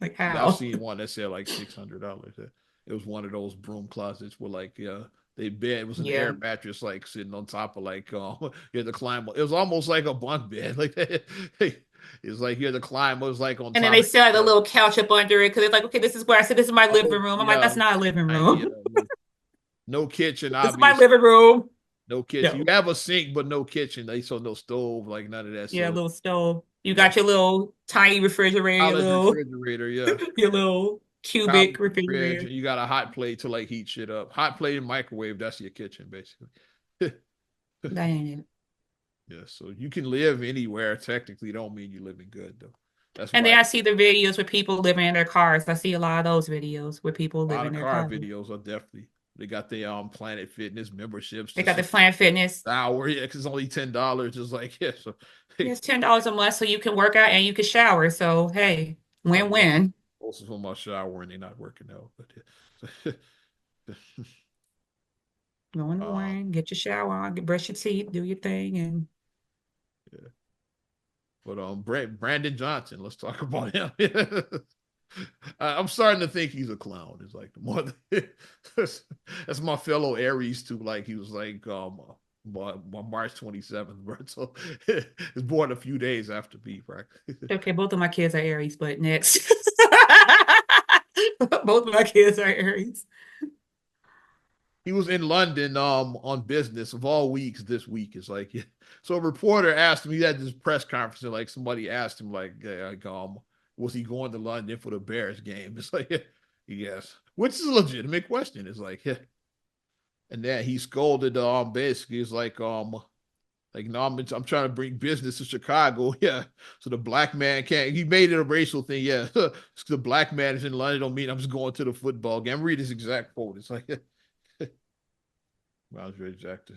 like yeah. I've how? seen one that said like $600. It was one of those broom closets where like they bed it was an air Yeah. mattress like sitting on top of like you had to climb. It was almost like a bunk bed. Like it was like you had to climb. It was like on And then top they of sell like a the little couch up under it because it's like, okay, this is where I said this is my living oh room. I'm like, yeah, that's not a living yeah. room. No kitchen, This is my obviously. living room. No kitchen. You No. have a sink, but no kitchen. They so no stove, like none of that. Yeah, a So little stove. You yeah, got your little tiny refrigerator, college refrigerator. Yeah, your little college cubic fridge. refrigerator. You got a hot plate to like heat shit up. Hot plate and microwave. That's your kitchen, basically. That ain't it. Yeah, so you can live anywhere. Technically, don't mean you're living good though. That's And why then I see the videos with people living in their cars. I see a lot of those videos where people a live lot in of their car cars. videos are definitely they got the Planet Fitness memberships They to got the sit Planet Fitness. an hour. Yeah, 'cause it's only $10. Just like yeah, so Yeah, hey, it's $10 a month so you can work out and you can shower. So hey, oh yeah, win-win. most of them are showering. They're not working out, but yeah. Go in the uh, morning, get your shower on, get brush your teeth, do your thing, and yeah. But Brandon Johnson. Let's talk about him. I'm starting to think he's a clown. It's like the more that's my fellow Aries too. Like he was like March 27th, so it's born a few days after me, right? okay, both of my kids are Aries, but next. Both of my kids are Aries. He was in London on business of all weeks this week. It's like so a reporter asked him, he had this press conference and like somebody asked him was he going to London for the Bears game? It's like yes, which is a legitimate question. It's like and then he scolded basically it's like Like, no, I'm trying to bring business to Chicago. Yeah. So the black man can't. He made it a racial thing. Yeah. The black man is in London. Don't mean I'm just going to the football game. Read his exact quote. It's like, well, I was very exact.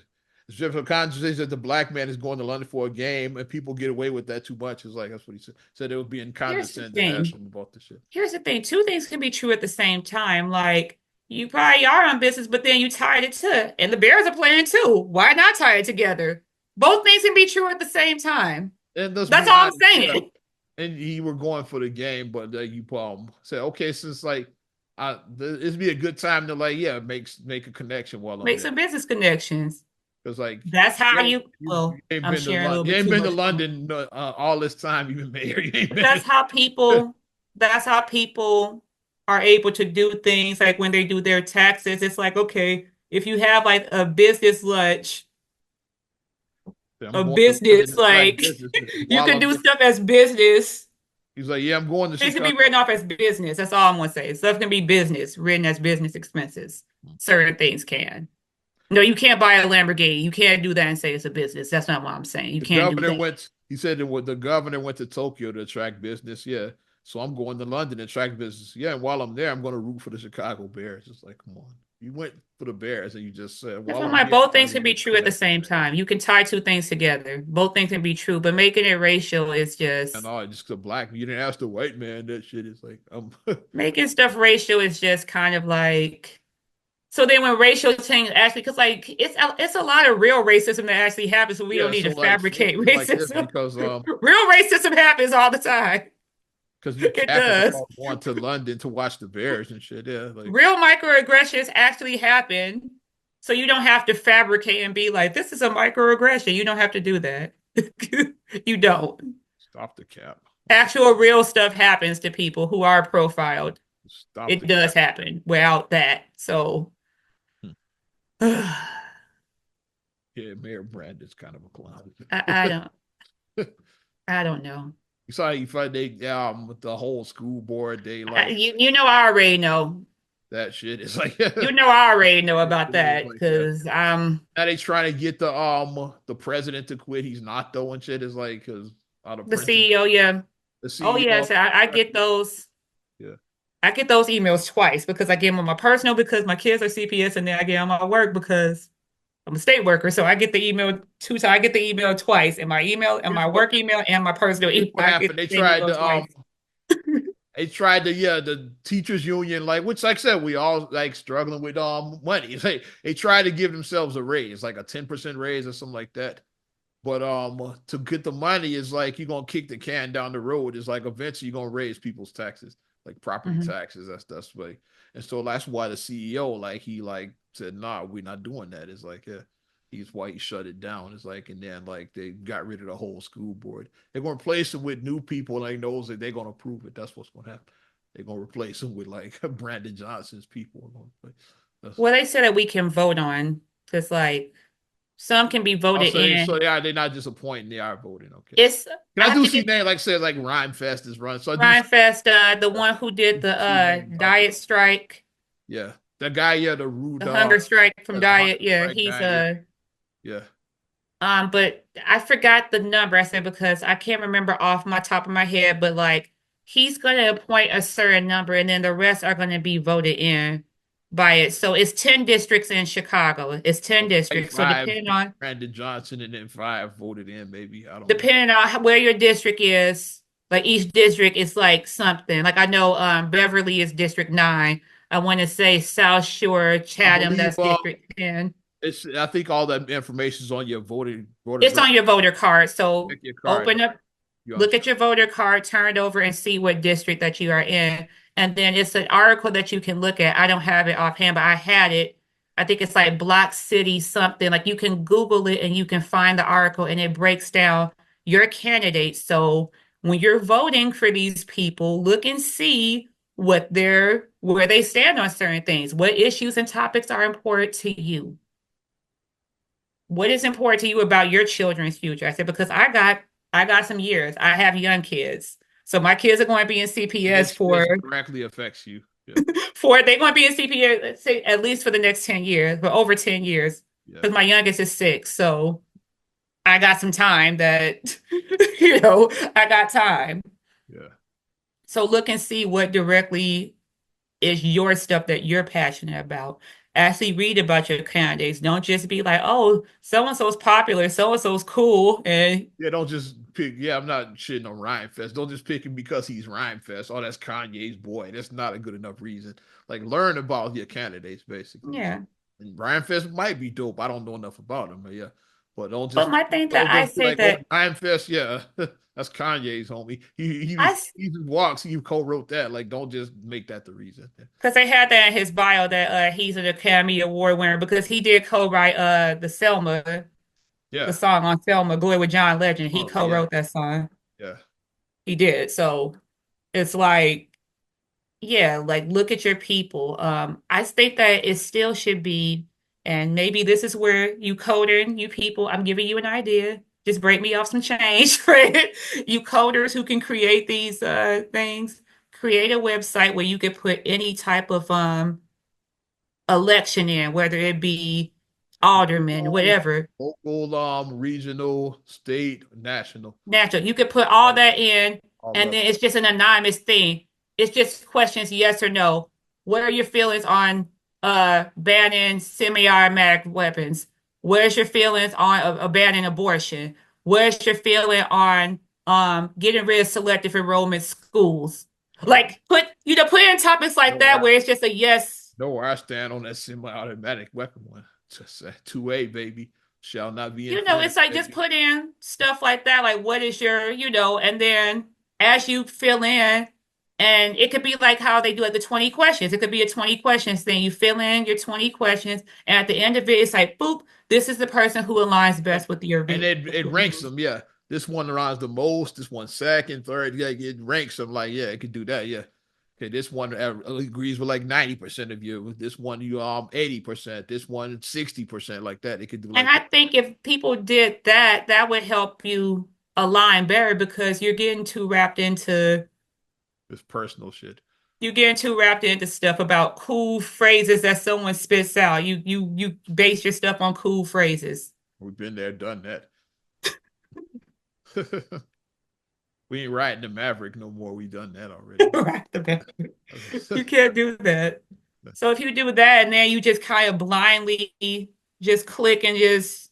It's Jennifer Connors says that the black man is going to London for a game, and people get away with that too much. It's like that's what he said. Said it was being Here's the condescending to ask thing. him about the shit. Here's the thing. Two things can be true at the same time. Like you probably are on business, but then you tied it to, and the Bears are playing too. Why not tie it together? Both things can be true at the same time. And let's That's be all I'm honest, yeah. saying. And you were going for the game, but you said, okay, since like it'd be a good time to like, yeah, make a connection while I'm Make there. some business connections. Because like, That's how yeah, you, you well, ain't I'm been to sharing a London. little You bit ain't too been to much. London all this time. You've been mayor. You ain't But been. that's how people are able to do things like when they do their taxes. It's like, okay, if you have like a business lunch, I'm a going to London business, to track like business you while can I'm do there. stuff as business. He's like, yeah, I'm going to Things can Chicago. be written off as business. That's all I'm gonna say. Stuff can be business, written as business expenses. Certain things can. No, you can't buy a Lamborghini. You can't do that and say it's a business. That's not what I'm saying. You The can't do governor that. went. He said that the governor went to Tokyo to attract business. Yeah, so I'm going to London to attract business. Yeah, and while I'm there, I'm going to root for the Chicago Bears. It's like, come on, you went for the Bears, and you just said, That's while why I'm my here, I'm both trying things to can be make true at the connections. same time. You can tie two things together. Both things can be true, but making it racial is And just all just the black. You didn't ask the white man that shit. It's like, making stuff racial is just kind of like so then when racial change actually because like it's a lot of real racism that actually happens, so we don't yeah. need to So like, say fabricate shit like this racism. because Real racism happens all the time. you It capping does. about going to London to watch the Bears and shit. Yeah, like Real microaggressions actually happen. So you don't have to fabricate and be like, this is a microaggression. You don't have to do that. You don't. stop the cap. Actual real stuff happens to people who are profiled. Stop It the does cap. happen without that. So Hmm. I, Yeah, Mayor Brandon's kind of a clown. I don't I don't know. You saw you fight they with the whole school board. They like You know I already know. that shit. It's like You know I already know it about is that like yeah. because Now they trying to get the president to quit. He's not though and shit. Is like because out of the principle, CEO, yeah. the Oh CEO. yes, I get those. Yeah, I get those emails twice because I get them on my personal because my kids are CPS, and then I get them on my work because I'm a state worker. So I get the email two times. I get the email twice in my email and here's my work email and my personal here's email. what I get happened. They the same tried email to twice. the teachers union like which like I said we all like struggling with money. They tried to give themselves a raise like a 10% raise or something like that. But to get the money is like you're gonna kick the can down the road. It's like eventually you're gonna raise people's taxes, like property Mhm. taxes. That's like, and so that's why the CEO like he like said, nah, we're not doing that. It's like yeah, he's why he shut it down. It's like and then like they got rid of the whole school board. They're gonna replace it with new people and knows that they're gonna approve it. That's what's gonna happen. They're gonna replace them with like Brandon Johnson's people. That's, Well, they said that we can vote on because like some can be I'll voted say in. so. Yeah, they're not disappointing. They are voting. Okay. It's And I I have do to see get names like said like Rhyme Fest is run. So I do Ryan Fest, the one who did the see names out there. diet strike, Yeah. That guy, yeah, the rude the hunger strike from yeah, the hunger diet. Yeah, strike he's guy, yeah. Yeah. but I forgot the number. I said because I can't remember off my top of my head, but like he's going to appoint a certain number and then the rest are going to be voted in by it. So it's 10 districts in Chicago. It's 10 So like districts. So five Brandon Johnson and then five voted in, maybe. I don't know. depending on where your district is, like each district is like something. Like I know Beverly is District 9. I want to say South Shore, I Chatham, believe that's District 10. it's I think all that information is on your voters It's record. on your voter card. Check So your card. open up, You look understand? at your voter card, turn it over and see what district that you are in. And then it's an article that you can look at. I don't have it offhand, but I had it. I think it's like Block City something. Like you can Google it and you can find the article and it breaks down your candidates. So when you're voting for these people, look and see where they stand on certain things. What issues and topics are important to you? What is important to you about your children's future? I said, because I got some years. I have young kids. So my kids are going to be in CPS This directly affects you. Yeah. they're going to be in CPS let's say, at least for the next 10 years, for over 10 years. Yeah. Because my youngest is 6. So I got some time that, you know, I got time. Yeah. So look and see what directly is your stuff that you're passionate about. Actually read about your candidates. Don't just be like, oh, so and so's popular, so and so's cool. And Yeah, don't just pick. Yeah, I'm not shitting on Rhyme Fest. Don't just pick him because he's Rhyme Fest. Oh, that's Kanye's boy. That's not a good enough reason. Like, learn about your candidates, basically. yeah. And Rhyme Fest might be dope. I don't know enough about him, but yeah. But But my thing that don't I just be say like, oh, that Rhyme Fest, yeah, that's Kanye's homie. I He just walks. He co-wrote that. Like, don't just make that the reason. because they had that in his bio that he's an Academy Award winner because he did co-write the Selma, the Yeah. song on Selma, Glory with John Legend. He Oh yeah. co-wrote that song. Yeah. He did. So it's like, yeah, like look at your people. I think that it still should be, and maybe this is where you coding, you people, I'm giving you an idea. Just break me off some change, right? You coders who can create these things, create a website where you can put any type of election in, whether it be alderman, whatever, Local, regional, state, national. natural. You could put all All, that in, all and levels. then it's just an anonymous thing. It's just questions, yes or no. What are your feelings on banning semi-automatic weapons? Where's your feelings on banning abortion? Where's your feeling on getting rid of selective enrollment schools? Yeah. Like put in topics like No, that where it's just a yes. no, where I stand on that semi-automatic weapon one. Just 2A, baby, shall not be It's infringed, like just baby. put in stuff like that. Like, what is your, and then as you fill in, and it could be like how they do like the 20 questions. It could be a 20 questions thing. You fill in your 20 questions, and at the end of it, it's like, boop, this is the person who aligns And, best with your and view. it ranks them, yeah. This one runs the most, this one second, third. Yeah, it ranks them like, yeah, it could do that, yeah. Okay, this one agrees with like 90% of you. This one you 80%. This one 60%, like that. It could do And like I that. think if people did that, that would help you align better because you're getting too wrapped into It's personal shit. stuff about cool phrases that someone spits out. You base your stuff on cool phrases. We've been there, done that. We ain't riding the Maverick no more. We done that already. Right, you can't do that. So if you do that and then you just kind of blindly just click and just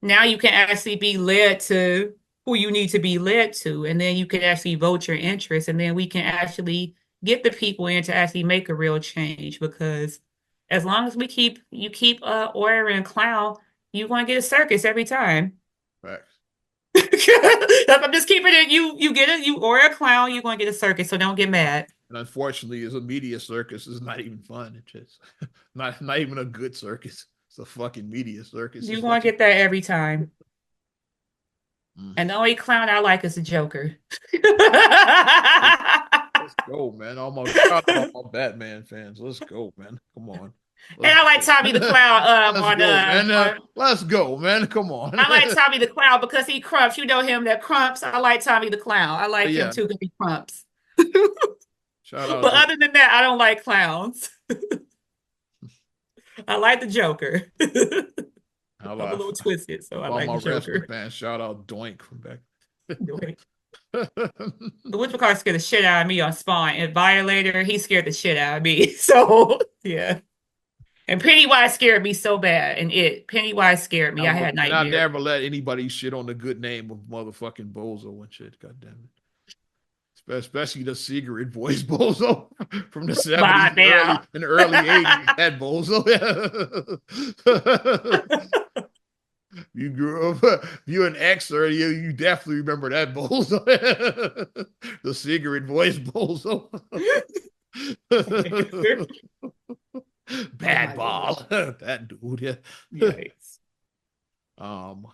now you can actually be led to who you need to be led to, and then you can actually vote your interest, and then we can actually get the people in to actually make a real change. Because as long as you keep ordering and clown, you're going to get a circus every time. Facts. I'm just keeping it. You get it. You order a clown, you're going to get a circus. So don't get mad. And unfortunately, it's a media circus. It's not even fun. It's just not even a good circus. It's a fucking media circus. You're It's going to like, get that every time. mm, And the only clown I like is the Joker. let's go, man. Shout out all my Batman fans. Let's go, man. Come on. And Let's I like go. Tommy the Clown Let's go, man. on Let's go, man. Come on. I like Tommy the Clown because he crumps. You know him that crumps. I like Tommy the Clown. I But like him yeah, too because he crumps. shout out But to other than that, I don't like clowns. I like the Joker. how I'm a little twisted, so I all like my the wrestling Joker. fans. Shout out Doink from back. The Witchcraft scared the shit out of me on Spawn. And Violator, he scared the shit out of me. So yeah. And Pennywise scared me so bad. And Pennywise scared me. I had And I nightmares. never let anybody shit on the good name of motherfucking Bozo and shit. God damn it. Especially the cigarette voice Bozo from the 70s Bye now. and early 80s. That Bozo. You grew up, you're an X or you definitely remember that Bozo. The cigarette voice Bozo. Oh Bad my ball. God. That dude, yeah. Yikes. Um,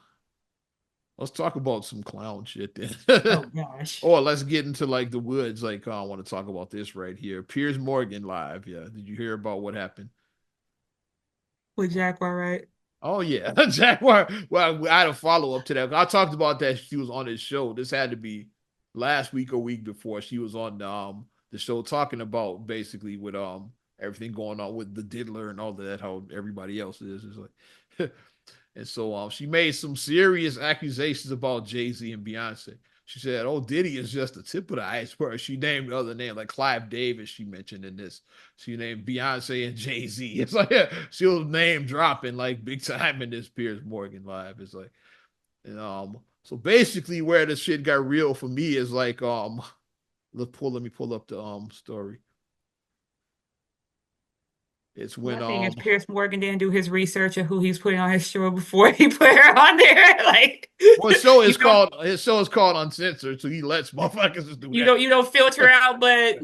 let's talk about some clown shit then. Oh gosh. Or let's get into like the woods. Like, I want to talk about this right here. Piers Morgan live. Yeah. Did you hear about what happened? With Jack, all right? Oh yeah, Jaguar. Well, I had a follow up to that. I talked about that. She was on his show. This had to be last week or week before. She was on the show talking about basically with everything going on with the diddler and all that. How everybody else is. It's like And so she made some serious accusations about Jay-Z and Beyonce. She said, "Oh, Diddy is just the tip of the iceberg." She named other names like Clive Davis. She mentioned in this. She named Beyonce and Jay-Z. It's like she was name dropping like big time in this Piers Morgan live. It's like, and, so basically where this shit got real for me is like let me pull up the story. It's when My thing is Pierce Morgan didn't do his research of who he's putting on his show before he put her on there. Like well, show you is don't called his show is called Uncensored, so he lets motherfuckers just do you that. don't you don't filter out, but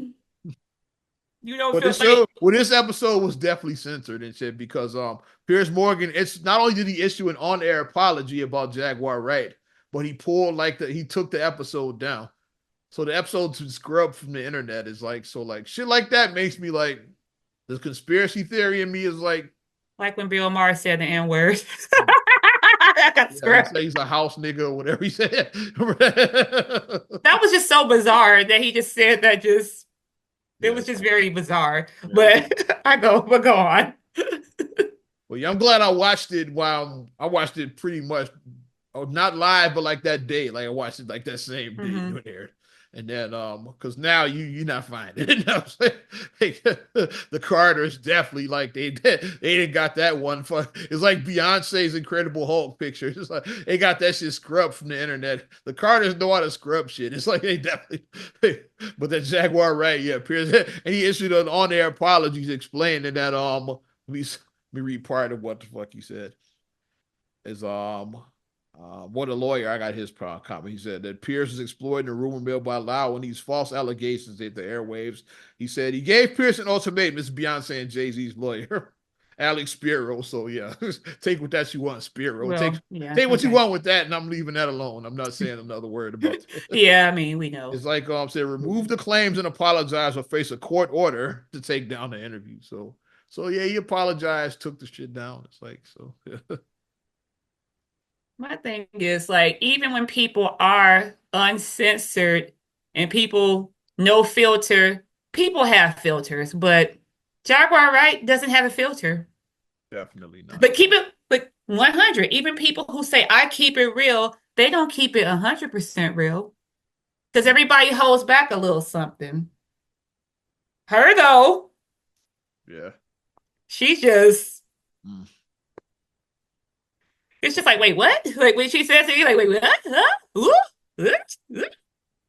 you don't But feel this like show, well, this episode was definitely censored and shit because Piers Morgan, it's not only did he issue an on-air apology about Jaguar Wright, but he pulled he took the episode down. So the episode's scrubbed from the internet is like so like shit like that makes me like the conspiracy theory in me is like when Bill Maher said the N word. mm, I got yeah, he screwed. said he's a house nigga or whatever he said. That was just so bizarre that he just said that just it Yeah, was just very bizarre. very. But but go on. Well, yeah, I'm glad I watched it while I watched it pretty much, oh, not live, but like that day. Like I watched it like that same day Mm-hmm. when it aired. And then because now you're not finding it. You know what I'm saying? The Carters definitely like they didn't got that one for it's like Beyonce's Incredible Hulk picture. It's like they got that shit scrubbed from the internet. The Carters know how to scrub shit. It's like they definitely but that Jaguar right, yeah, Pierce and he issued an on-air apologies explaining that let me read part of what the fuck he said. Is what a lawyer, I got his comment. He said that Pierce is exploiting the rumor mill by allowing these false allegations at the airwaves. He said he gave Pierce an ultimatum. This is Beyonce and Jay-Z's lawyer, Alex Spiro. So yeah, take what that you want, Spiro. Well, yeah, Take what you okay. want with that, and I'm leaving that alone. I'm not saying another word about it. Yeah, I mean, we know. It's like said, remove the claims and apologize or face a court order to take down the interview. So yeah, he apologized, took the shit down. It's like so. Yeah. My thing is like even when people are uncensored and people no filter, people have filters, but Jaguar Wright doesn't have a filter. Definitely not. But keep it like 100. Even people who say I keep it real, they don't keep it 100% real because everybody holds back a little something. Her though, Yeah. she just Mm. it's just like, wait, what? Like when she says it, you're like, wait, what? Huh?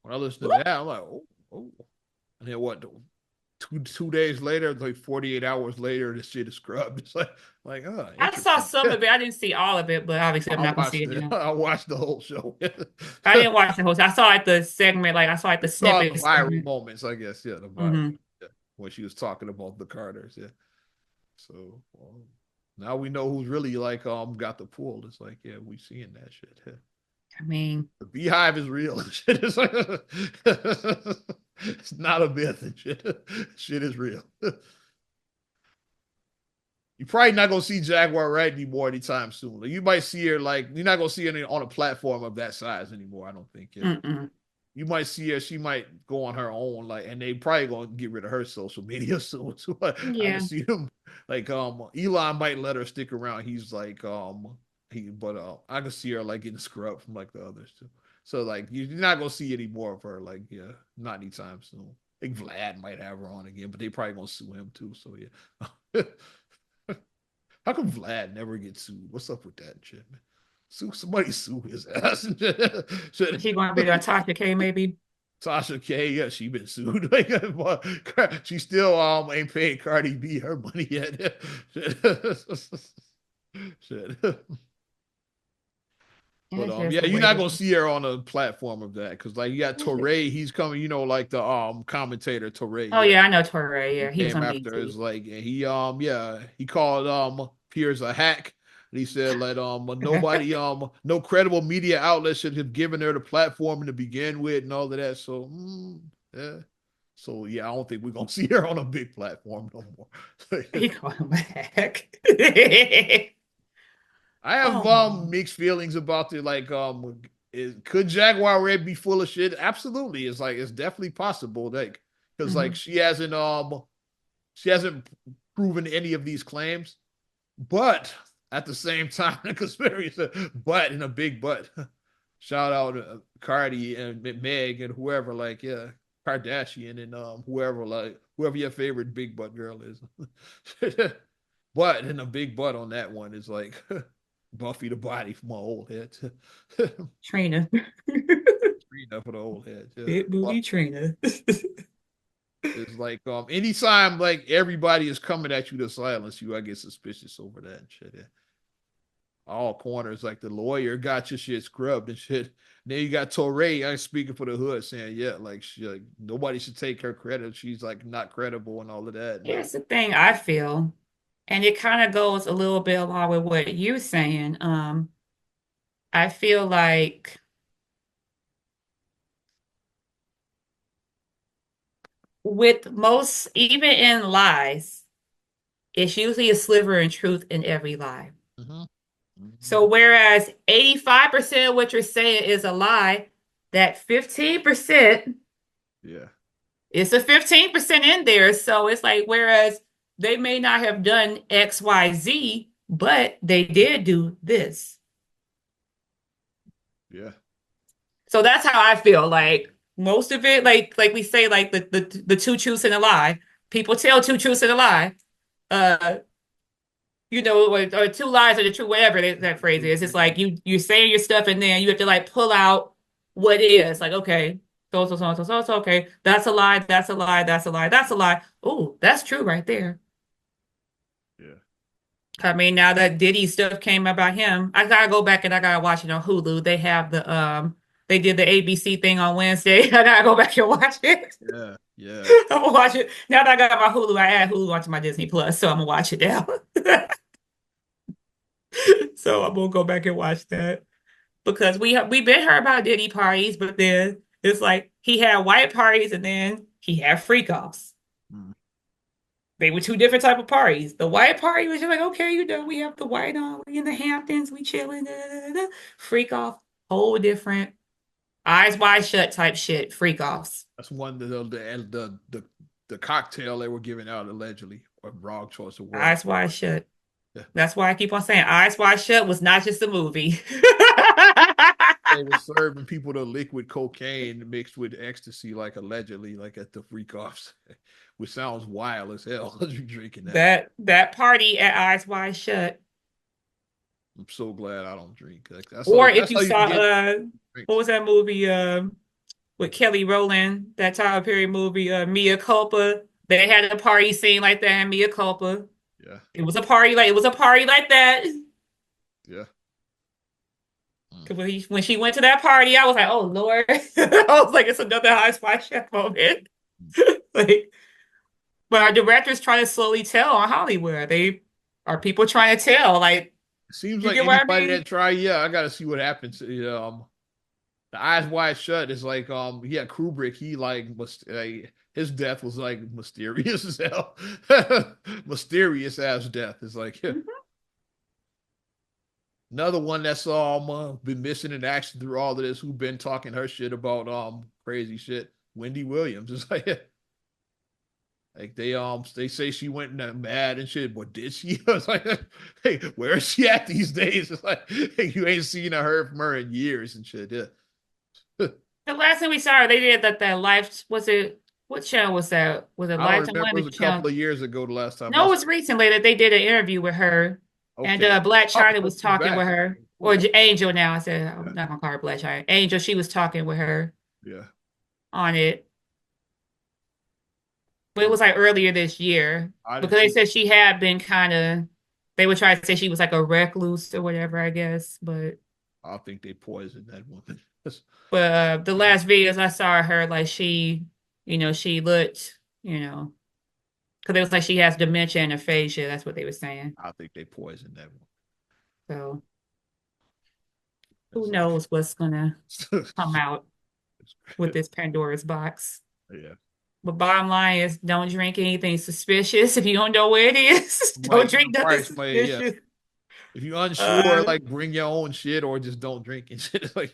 When I listen Ooh. to that, I'm like, oh, oh. And then what? Two days later, like 48 hours later, this shit is scrubbed. It's like oh, I saw interesting. some of it. I didn't see all of it, but obviously I'm I not gonna see watched it it. now. I watched the whole show. I didn't watch the whole. I saw like the segment, like I saw like the Saw the snippets. viral moments, I guess. Yeah, the viral. Mm-hmm. Yeah, when she was talking about the Carters. Yeah. So now we know who's really like got the pull. It's like yeah, we seeing that shit. Yeah. I mean, The beehive is real. It's, like, it's not a myth and shit. Shit is real. You're probably not gonna see Jaguar Wright anymore anytime soon. Like, you might see her like you're not gonna see her on a platform of that size anymore. I don't think. Yeah. mm-mm. You might see her. She might go on her own. Like, and they probably gonna get rid of her social media soon. So I can Yeah, see them. Like Elon might let her stick around. He's like but I can see her like getting scrubbed from like the others too. So like you're not gonna see any more of her. Like yeah, not anytime soon. I think Vlad might have her on again, but they probably gonna sue him too. So yeah. How come Vlad never gets sued? What's up with that shit, man? Somebody sue his ass. she going to be the Tasha K maybe. Tasha K, yeah, she been sued. She still ain't paid Cardi B her money yet. Shit. And But it's just yeah, the you're way not that gonna see her on a platform of that because like you got it's just, Torre, he's coming, like the commentator Torre, oh yeah. yeah, I know Torre. He Yeah, he was came on after is BT. like and he yeah, he called Piers a hack. And he said like nobody no credible media outlet should have given her the platform to begin with and all of that. So yeah. So yeah, I don't think we're gonna see her on a big platform no more. He called him back. I have Oh my. mixed feelings about the like could Jaguar Red be full of shit? Absolutely. It's like it's definitely possible. Like because like Mm-hmm. she hasn't proven any of these claims. But at the same time, the conspiracy butt and a big butt. Shout out to Cardi and Meg and whoever, like, yeah, Kardashian and whoever, like, whoever your favorite big butt girl is. Butt and a big butt on that one is like Buffy the Body for my old head. Trina. Enough for the old head. Yeah. Big booty Trina. It's like anytime like everybody is coming at you to silence you, I get suspicious over that and shit. Yeah. All corners, like the lawyer got your shit scrubbed and shit. Then you got Torre, I'm speaking for the hood, saying, yeah, like, like nobody should take her credit. She's like not credible and all of that. And Here's the thing I feel, and it kind of goes a little bit along with what you're saying. I feel like with most, even in lies, it's usually a sliver of truth in every lie. mm-hmm, mm-hmm, So whereas 85% of what you're saying is a lie, that 15% yeah, is a 15% in there. So it's like, whereas they may not have done X, Y, Z, but they did do this. yeah, So that's how I feel. Like most of it, like we say, like the two truths and a lie. People tell two truths and a lie. Uh, or two lies or the truth, whatever that phrase is. It's like you're saying your stuff and then you have to like pull out what it is. Like, okay, so, okay. That's a lie, that's a lie, that's a lie, that's a lie. Oh, that's true right there. yeah. I mean, now that Diddy stuff came about him, I gotta go back and I gotta watch it on Hulu. They have they did the ABC thing on Wednesday. I gotta go back and watch it. Yeah, yeah, I'm gonna watch it. Now that I got my Hulu, I add Hulu onto my Disney Plus, so I'm gonna watch it now. So I'm gonna go back and watch that because we've been heard about Diddy parties, but then it's like he had white parties and then he had freak offs. mm, They were two different type of parties. The white party was just like, okay, we have the white on, we in the Hamptons, we chilling, da, da, da, da. Freak off, whole different eyes wide shut type shit. Freak offs, that's one the cocktail they were giving out allegedly, or wrong choice of word. eyes wide shut. Yeah. That's why I keep on saying eyes wide shut was not just a movie. They were serving people the liquid cocaine mixed with ecstasy, like allegedly, like at the freak offs, which sounds wild as hell. You drinking that? That party at eyes wide shut. I'm so glad I don't drink. Like, Or if that's you how you saw can get what drinks. was that movie with Kelly Rowland, that Tyler Perry movie, Mia Culpa. They had a party scene like that in Mia Culpa. Yeah, It was a party like that. yeah. Mm. 'Cause when she went to that party, I was like, oh Lord. I was like, it's another High Spy Chef moment. Like, but our directors trying to slowly tell on Hollywood. They are people trying to tell. Like, It seems you like get what I anybody mean? that try, yeah, I gotta see what happens. The eyes wide shut is like yeah, Kubrick. He like must like his death was like mysterious as hell, mysterious as death. It's like yeah. Mhm. Another one that's been missing in action through all of this. Who been talking her shit about crazy shit? Wendy Williams. It's like they say she went mad and shit, but did she? I was like, hey, where is she at these days? It's like hey, you ain't seen or heard from her in years and shit. Yeah. The last thing we saw her, they did that life was it what show was that? Was it I don't Lifetime? remember. One It of was the a couple channel? of years ago the last time No, I it saw was recently that they did an interview with her, and Okay. Black Oh, China so was she's talking with back. her, or Okay. Angel. Now I said I'm Yeah. not gonna call her Black China. Angel, she was talking with her Yeah. on it, but it Mm. was like earlier this year I didn't because they see. said she had been kind of. They would try to say she was like a recluse or whatever, I guess, I think they poisoned that woman. the last videos I saw of her, like she looked, because it was like she has dementia and aphasia. That's what they were saying. I think they poisoned that woman. So who It's like, knows what's gonna come out with this Pandora's box. yeah. But bottom line is don't drink anything suspicious. If you don't know where it is, don't drink nothing Probably somebody, yeah. suspicious. If you're unsure, Uh, like bring your own shit or just don't drink and shit. It's like,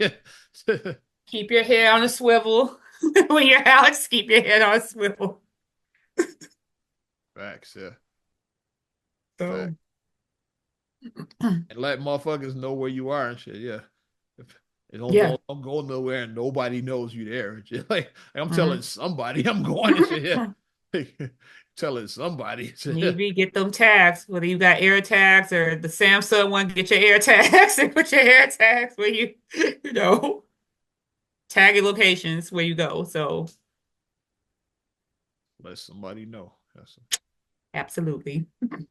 keep your head on a swivel. When you're out, keep your head on a swivel. facts, yeah. Fact. So and let motherfuckers know where you are and shit. Yeah. If, it Yeah. don't go nowhere and nobody knows you there. And shit. Like I'm telling Mhm. somebody I'm going and shit. Yeah. Telling somebody. Maybe get them tags, whether you got air tags or the Samsung one, get your air tags and put your air tags where you know, tag your locations where you go. So Let somebody know. That's absolutely. mm-hmm.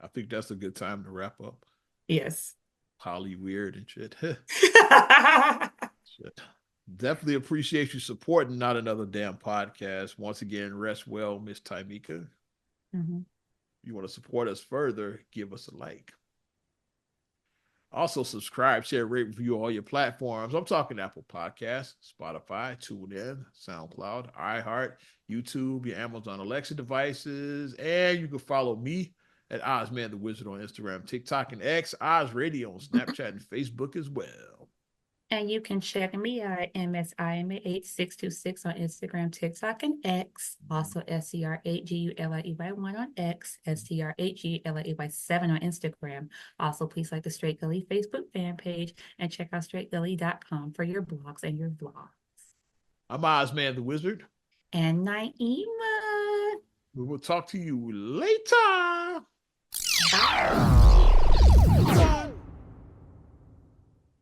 I think that's a good time to wrap up. Yes. Holly weird and shit. Shit. Definitely appreciate you supporting Not Another Damn Podcast. Once again, rest well, Miss Taimica. Mhm. You want to support us further, give us a like. Also, subscribe, share, rate, review all your platforms. I'm talking Apple Podcasts, Spotify, TuneIn, SoundCloud, iHeart, YouTube, your Amazon Alexa devices, and you can follow me at Ozman the Wizard on Instagram, TikTok, and X, Oz Radio on Snapchat and Facebook as well. And you can check me out at MSIMA8626 on Instagram, TikTok, and X. Also SCR8GULIEY1 on X, SCR8GULIEY7 on Instagram. Also, please like the Straight Gully Facebook fan page and check out straightgully.com for your blogs and your vlogs. I'm Ozman the Wizard. And Naima. We will talk to you later.